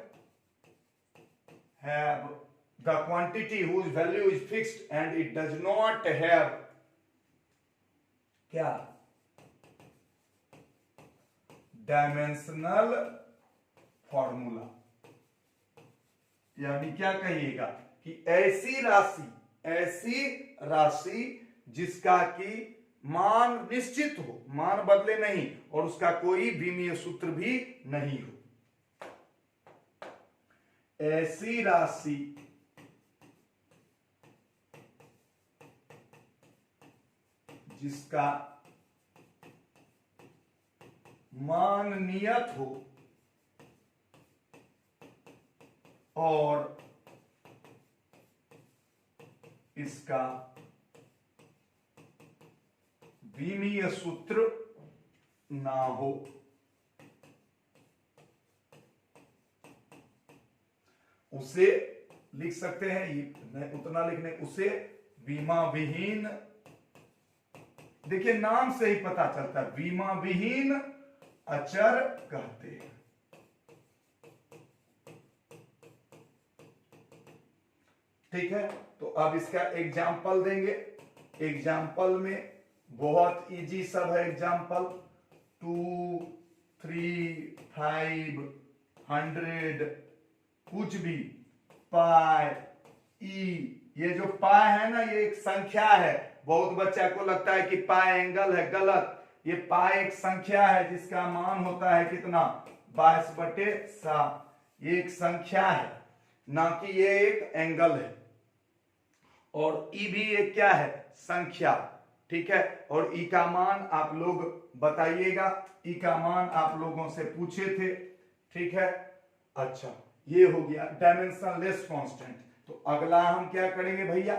have the quantity whose value is fixed and it does not have क्या? Dimensional formula. यानी क्या कहिएगा कि ऐसी राशि जिसका कि मान निश्चित हो, मान बदले नहीं, और उसका कोई विमीय सूत्र भी नहीं हो। ऐसी राशि जिसका मान नियत हो और इसका विमीय सूत्र ना हो, उसे लिख सकते हैं, ये उतना लिखने, उसे बीमा विहीन, देखिए नाम से ही पता चलता है, बीमा विहीन अचर कहते हैं। ठीक है, तो अब इसका एग्जाम्पल देंगे। एग्जाम्पल में बहुत इजी सब है एग्जाम्पल, 2, 3, 5, 100, कुछ भी, पाई, ई, ये जो पाई है ना, ये एक संख्या है। बहुत बच्चा को लगता है कि पाई एंगल है, गलत। ये पाई एक संख्या है जिसका मान होता है कितना, 22/7। ये एक संख्या है, ना कि ये एक एंगल है। और ई भी एक क्या है, संख्या। ठीक है, और ई का मान आप लोग बताइएगा, ई का मान आप लोगों से पूछे थे। ठीक है, अच्छा, ये हो गया डायमेंशनलेस कांस्टेंट। तो अगला हम क्या करेंगे भैया,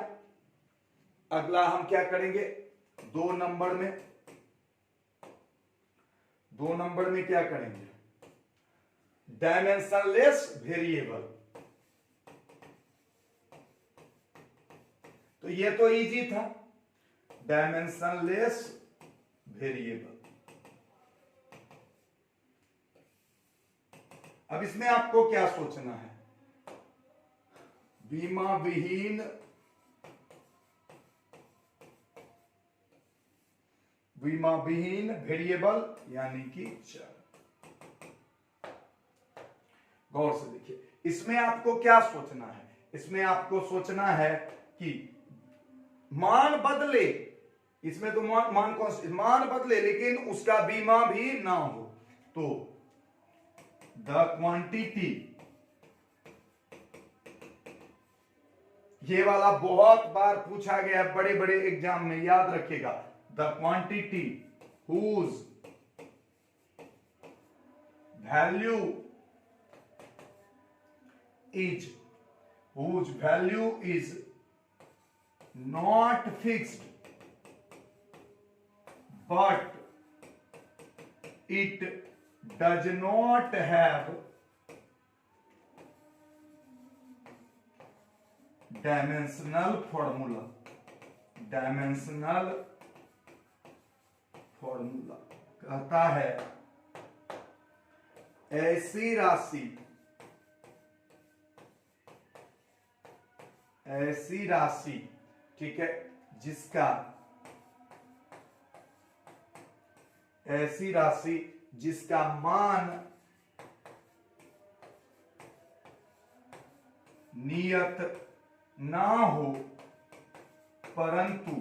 अगला हम क्या करेंगे, 2 नंबर में क्या करेंगे, डायमेंशनलेस वेरिएबल। तो ये तो इजी था, डायमेंशनलेस वेरिएबल। अब इसमें आपको क्या सोचना है, बीमा विहीन वेरिएबल यानी कि चर। गौर से देखिए, इसमें आपको क्या सोचना है, इसमें आपको सोचना है कि मान बदले, इसमें तो मान बदले लेकिन उसका बीमा भी ना हो। तो द क्वांटिटी, ये वाला बहुत बार पूछा गया है बड़े बड़े एग्जाम में, याद रखिएगा। The quantity whose value is not fixed but it does not have dimensional formula कहता है ऐसी राशि, ठीक है, जिसका मान नियत ना हो परंतु,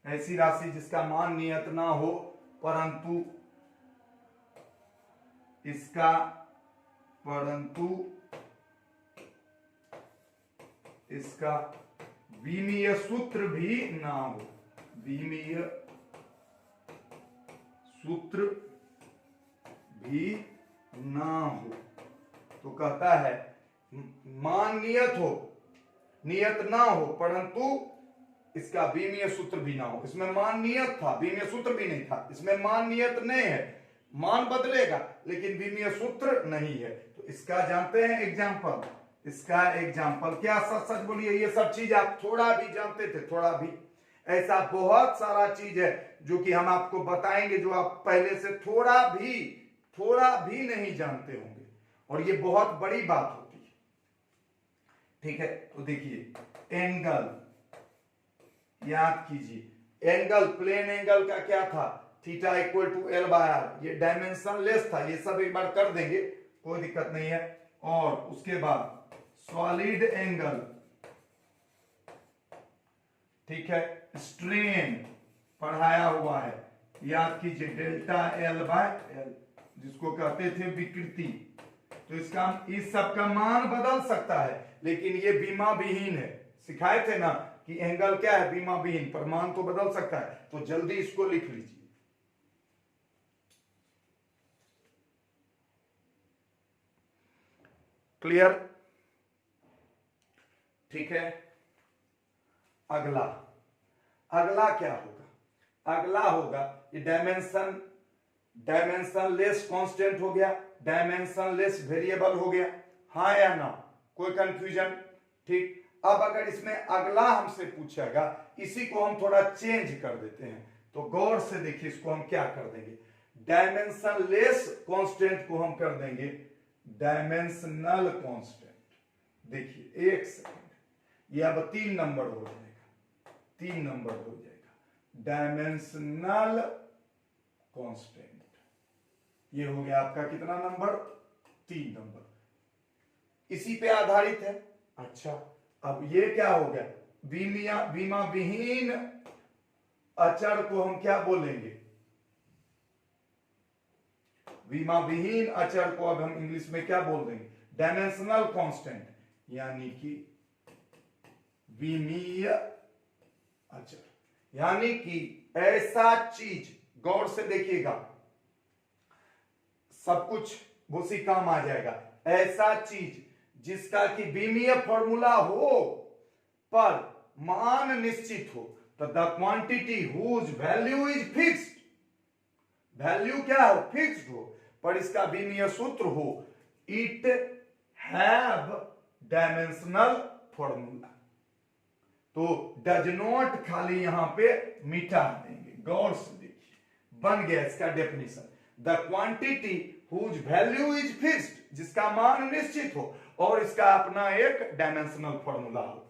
ऐसी राशि जिसका मान नियत ना हो परंतु इसका विमीय सूत्र भी ना हो, विमीय सूत्र भी ना हो। तो कहता है मान नियत ना हो परंतु इसका विमीय सूत्र भी ना हो। इसमें मान नियत था, विमीय सूत्र भी नहीं था। इसमें मान नियत नहीं है, मान बदलेगा लेकिन विमीय सूत्र नहीं है। तो इसका जानते हैं एग्जाम्पल, इसका एग्जाम्पल क्या, सच बोलिए, ये सब चीज आप थोड़ा भी जानते थे, थोड़ा भी, ऐसा बहुत सारा चीज है जो कि हम आपको बताएंगे जो आप पहले से थोड़ा भी नहीं जानते होंगे, और ये बहुत बड़ी बात होती है। ठीक है, तो देखिए एंगल याद कीजिए, एंगल, प्लेन एंगल का क्या था, थीटा इक्वल टू L/R। ये डायमेंशन लेस था, ये सब एक बार कर देंगे, कोई दिक्कत नहीं है। और उसके बाद सॉलिड एंगल, ठीक है, स्ट्रेन पढ़ाया हुआ है, याद कीजिए, डेल्टा L/L, जिसको कहते थे विकृति। तो इस सब का मान बदल सकता है लेकिन ये बीमा विहीन है। सिखाए थे ना कि एंगल क्या है, बीमा विहीन, पर मान तो बदल सकता है। तो जल्दी इसको लिख लीजिए। क्लियर? ठीक है, अगला क्या होगा, अगला होगा ये डायमेंशन डायमेंशनलेस कांस्टेंट हो गया, डायमेंशनलेस वेरिएबल हो गया, हाँ या ना, कोई कंफ्यूजन? ठीक। अब अगर इसमें अगला हमसे पूछेगा, इसी को हम थोड़ा चेंज कर देते हैं, तो गौर से देखिए इसको हम क्या कर देंगे, डायमेंशनलेस कांस्टेंट को हम कर देंगे डायमेंशनल कांस्टेंट। देखिए एक सेकंड, ये अब 3 नंबर हो जाएगा, 3 नंबर हो जाएगा डायमेंशनल कांस्टेंट। ये हो गया आपका कितना नंबर, 3 नंबर, इसी पे आधारित है। अच्छा, अब ये क्या हो गया, बीमा विहीन अचर को हम क्या बोलेंगे, बीमा विहीन अचर को अब हम इंग्लिश में क्या बोल देंगे, डायमेंशनल कांस्टेंट, यानी कि विमीय अचर। यानी कि ऐसा चीज, गौर से देखिएगा, सब कुछ उसी काम आ जाएगा, ऐसा चीज जिसका कि विमीय फॉर्मूला हो पर मान निश्चित हो, तो the quantity whose value is fixed, value क्या हो, फिक्स्ड हो, पर इसका विमीय सूत्र हो, इट हैव डायमेंशनल फॉर्मूला। तो डज नॉट खाली यहां पे मिटा देंगे, गौर से देखिए, बन गया इसका definition, the quantity whose value is fixed, जिसका मान निश्चित हो और इसका अपना एक डायमेंशनल फॉर्मूला हो,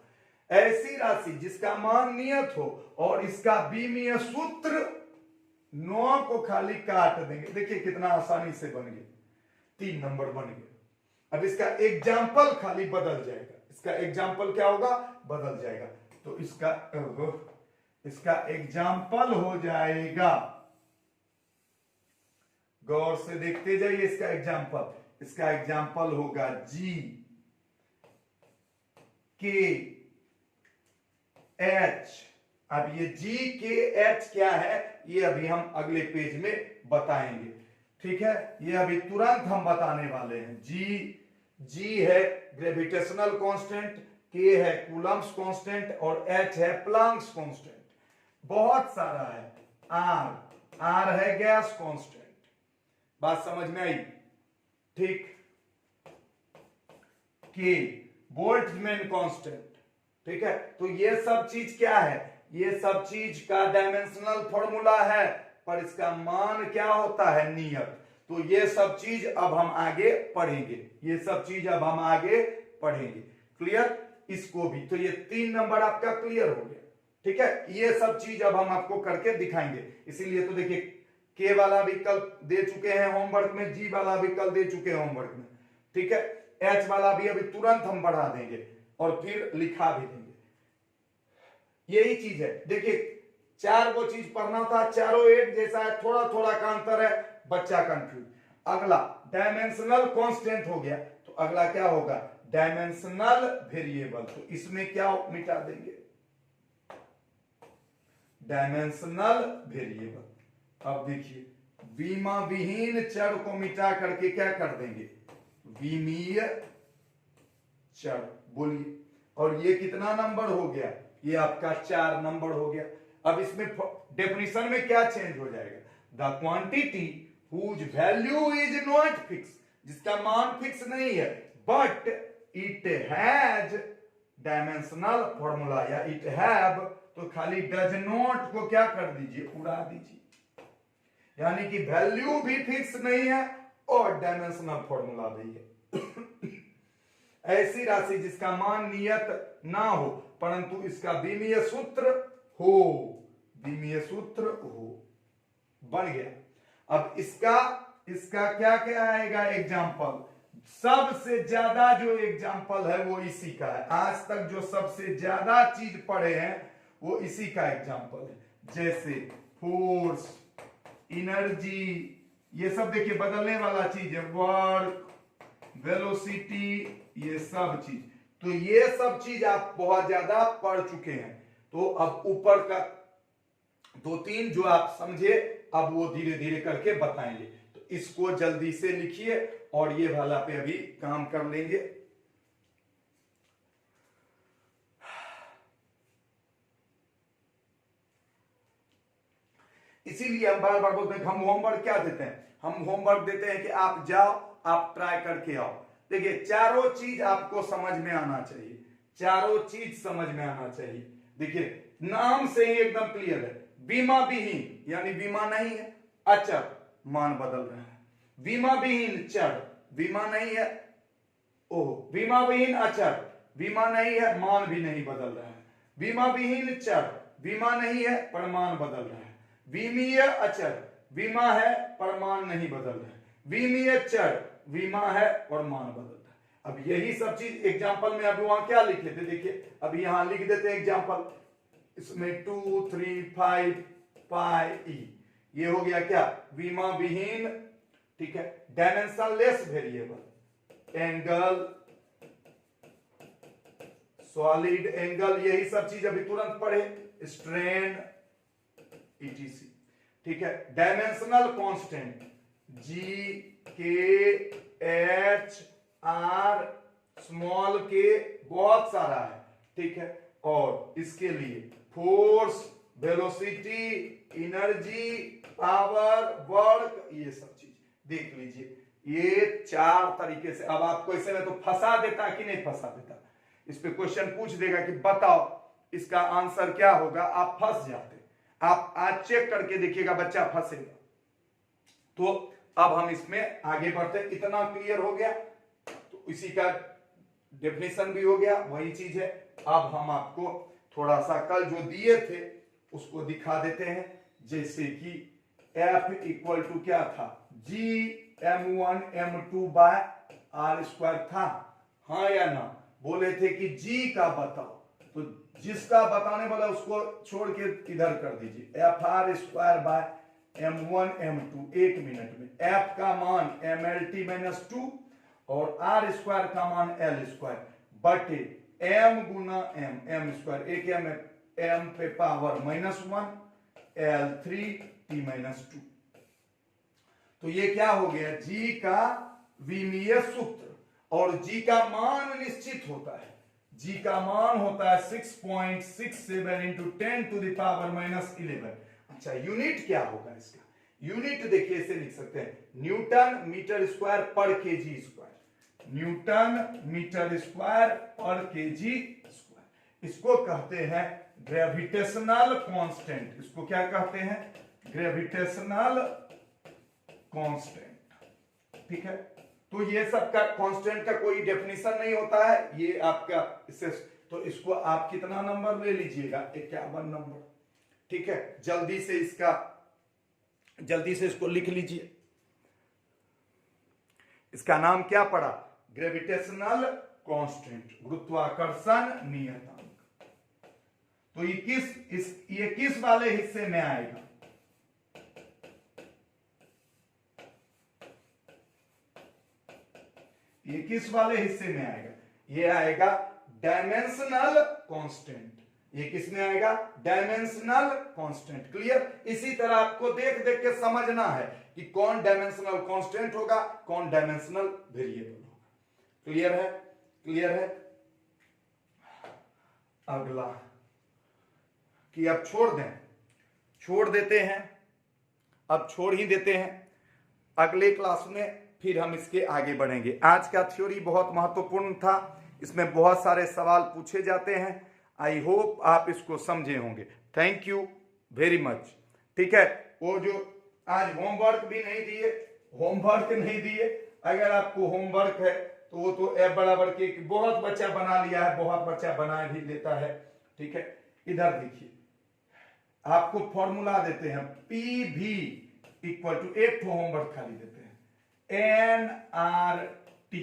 ऐसी राशि जिसका मान नियत हो और इसका विमीय सूत्र 9 को खाली काट देंगे। देखिए कितना आसानी से बन गया, 3 नंबर बन गया। अब इसका एग्जाम्पल खाली बदल जाएगा, इसका एग्जाम्पल क्या होगा, बदल जाएगा, तो इसका एग्जाम्पल हो जाएगा, गौर से देखते जाइए, इसका एग्जाम्पल होगा जी के एच। अब ये जी के एच क्या है, ये अभी हम अगले पेज में बताएंगे, ठीक है, ये अभी तुरंत हम बताने वाले हैं। जी है ग्रेविटेशनल कांस्टेंट, के है कूलम्ब्स कांस्टेंट और एच है प्लैंक्स कांस्टेंट, बहुत सारा है, आर है गैस कांस्टेंट। बात समझ में आई? ठीक। के बोल्ट्जमैन कांस्टेंट, ठीक है, तो ये सब चीज क्या है, ये सब चीज का डायमेंशनल फॉर्मूला है, पर इसका मान क्या होता है, नियत। तो ये सब चीज अब हम आगे पढ़ेंगे, ये सब चीज अब हम आगे पढ़ेंगे, क्लियर? इसको भी, तो ये 3 नंबर आपका क्लियर हो गया, ठीक है, ये सब चीज अब हम आपको करके दिखाएंगे। इसीलिए तो देखिए, के वाला भी कल दे चुके हैं होमवर्क में, जी वाला भी कल दे चुके हैं होमवर्क में, ठीक है, एच वाला भी अभी तुरंत हम बढ़ा देंगे और फिर लिखा भी देंगे। यही चीज है, देखिए 4 वो चीज पढ़ना था, चारों एक जैसा है, थोड़ा थोड़ा का अंतर है, बच्चा कंफ्यूज। अगला डायमेंशनल कांस्टेंट हो गया, तो अगला क्या होगा, डायमेंशनल वेरिएबल, तो इसमें क्या मिटा देंगे, डायमेंशनल वेरिएबल। अब देखिए, बीमा विहीन चर को मिटा करके क्या कर देंगे, विमीय चर, बोलिए। और ये कितना नंबर हो गया, ये आपका 4 नंबर हो गया। अब इसमें डेफिनेशन में क्या चेंज हो जाएगा, the quantity whose value is not fix, जिसका मान फिक्स नहीं है, but it has dimensional formula, या इट हैव, तो खाली डज नॉट को क्या कर दीजिए, उड़ा दीजिए, यानी कि वैल्यू भी फिक्स नहीं है और डायमेंशनल फॉर्मूला भी है। ऐसी राशि जिसका मान नियत ना हो परंतु इसका विमीय सूत्र हो, विमीय सूत्र हो, बन गया। अब इसका क्या क्या आएगा एग्जाम्पल, सबसे ज्यादा जो एग्जाम्पल है वो इसी का है, आज तक जो सबसे ज्यादा चीज पढ़े हैं वो इसी का एग्जाम्पल है, जैसे फोर्स, एनर्जी, ये सब देखिए बदलने वाला चीज है, वर्क, वेलोसिटी, ये सब चीज, तो ये सब चीज आप बहुत ज्यादा पढ़ चुके हैं। तो अब ऊपर का 2-3 जो आप समझे, अब वो धीरे धीरे करके बताएंगे, तो इसको जल्दी से लिखिए और ये वाला पे अभी काम कर लेंगे। इसीलिए हम बार बार बोलते हैं हम होमवर्क क्या देते हैं, हम होमवर्क देते हैं कि आप जाओ, आप ट्राई करके आओ। देखिए चारों चीज आपको समझ में आना चाहिए, चारों चीज समझ में आना चाहिए। देखिए नाम से ही एकदम क्लियर है, बीमा विहीन यानी बीमा नहीं है, अचर मान बदल रहा है, बीमा विहीन चर बीमा नहीं है, ओह बीमा विहीन अचर बीमा नहीं है, मान भी नहीं बदल रहा है, बीमा विहीन चर बीमा नहीं है पर मान बदल रहा है, बीमीय अचर बीमा है पर मान नहीं बदल रहा है, बीमीय चर बीमा है और मान बदल रहा है। अब यही सब चीज एग्जांपल में अभी वहां क्या लिखे थे, देखिए अभी यहां लिख देते हैं एग्जांपल, इसमें 2 3 5 पाई ई, ये हो गया क्या बीमा विहीन, ठीक है, dimensionless variable, angle, solid angle, यही सब चीज अभी तुरंत पढ़े, स्ट्रेन ईटीसी, ठीक है, डायमेंशनल कांस्टेंट जी के एच आर स्मॉल के बहुत सारा है, ठीक है, और इसके लिए force, velocity, energy, power, work, ये सब चीज देख लीजिए, ये चार तरीके से। अब आपको ऐसे में तो फंसा देता कि नहीं फंसा देता, इस पे क्वेश्चन पूछ देगा कि बताओ इसका आंसर क्या होगा, आप फंस जाते। आप आज चेक करके देखिएगा बच्चा फंसेगा। तो अब हम इसमें आगे बढ़ते, इतना क्लियर हो गया, तो इसी का डेफिनेशन भी हो गया, वही चीज है। अब हम आपको थोड़ा सा कल जो दिए थे उसको दिखा देते हैं, जैसे कि F इक्वल टू क्या था, G m1 m2 bye are square था, हाँ या ना, बोले थे कि G का बताओ, तो जिसका बताने वाला उसको छोड़ के इधर कर दीजिए, F R square by m1 m2, एक मिनट में f का मान mlt माइनस 2 और r स्क्वायर का मान l स्क्वायर बटे m गुना m स्क्वायर, एक m पे पावर -1 l3 t माइनस 2। तो ये क्या हो गया, G का विमीय सूत्र, और G का मान निश्चित होता है, G का मान होता है 6.67 इंटू 10 टू द पावर -11। अच्छा यूनिट क्या होगा इसका, यूनिट देखिए इसे लिख सकते हैं न्यूटन मीटर स्क्वायर पर KG square, newton metre square पर केजी स्क्वायर, इसको कहते हैं ग्रेविटेशनल कांस्टेंट, इसको क्या कहते हैं, ग्रेविटेशनल कांस्टेंट, ठीक है। तो ये सब का कांस्टेंट का कोई डेफिनेशन नहीं होता है, ये आपका इससे, तो इसको आप कितना नंबर ले लीजिएगा, 51 नंबर, ठीक है। जल्दी से इसको लिख लीजिए, इसका नाम क्या पड़ा, ग्रेविटेशनल कांस्टेंट, गुरुत्वाकर्षण नियतांक। तो ये किस वाले हिस्से में आएगा, ये किस वाले हिस्से में आएगा, ये आएगा डायमेंशनल कांस्टेंट, ये किस में आएगा, डायमेंशनल कांस्टेंट। क्लियर, इसी तरह आपको देख देख के समझना है कि कौन डायमेंशनल कांस्टेंट होगा, कौन डायमेंशनल वेरिएबल होगा। क्लियर है, क्लियर है। अगला कि अब छोड़ देते हैं, अब छोड़ ही देते हैं, अगले क्लास में फिर हम इसके आगे बढ़ेंगे। आज का थ्योरी बहुत महत्वपूर्ण था, इसमें बहुत सारे सवाल पूछे जाते हैं, आई होप आप इसको समझे होंगे। थैंक यू वेरी मच, ठीक है। वो जो आज होमवर्क नहीं दिए, अगर आपको होमवर्क है तो वो तो F बराबर के बहुत बच्चा बना लिया है, बहुत बच्चा बना भी लेता है, ठीक है। इधर देखिए आपको फॉर्मूला देते हैं, पी भी इक्वल टू, एक तो होमवर्क खाली देते हैं, nRT।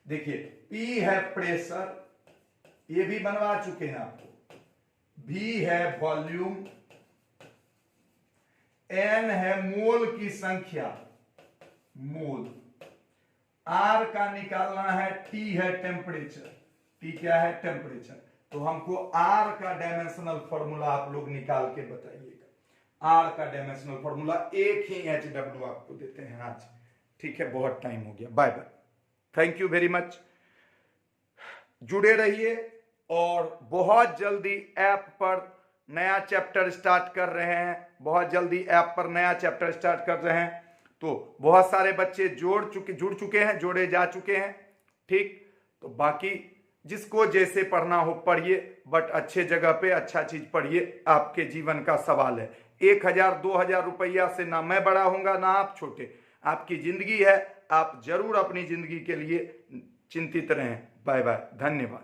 देखिए P है प्रेशर, ये भी बनवा चुके हैं आपको, V है वॉल्यूम, N है मोल की संख्या, मोल, R का निकालना है, T है टेम्परेचर, T क्या है, टेम्परेचर। तो हमको R का डायमेंशनल फॉर्मूला आप लोग निकाल के बताइएगा, R का डायमेंशनल फॉर्मूला, एक ही HW आपको देते हैं आज, ठीक है। बहुत टाइम हो गया, bye bye, thank you very much. जुड़े रहिए और बहुत जल्दी ऐप पर नया चैप्टर स्टार्ट कर रहे हैं, बहुत जल्दी ऐप पर नया चैप्टर स्टार्ट कर रहे हैं। तो बहुत सारे बच्चे जुड़ चुके हैं, जोड़े जा चुके हैं। ठीक, तो बाकी जिसको जैसे पढ़ना हो पढ़िए, बट अच्छे जगह पे अच्छा चीज पढ़िए, आपके जीवन का सवाल है। 1,000 2,000 रुपया से ना मैं बड़ा होऊंगा ना आप छोटे, आपकी जिंदगी है, आप जरूर अपनी जिंदगी के लिए चिंतित रहें। बाय बाय, धन्यवाद।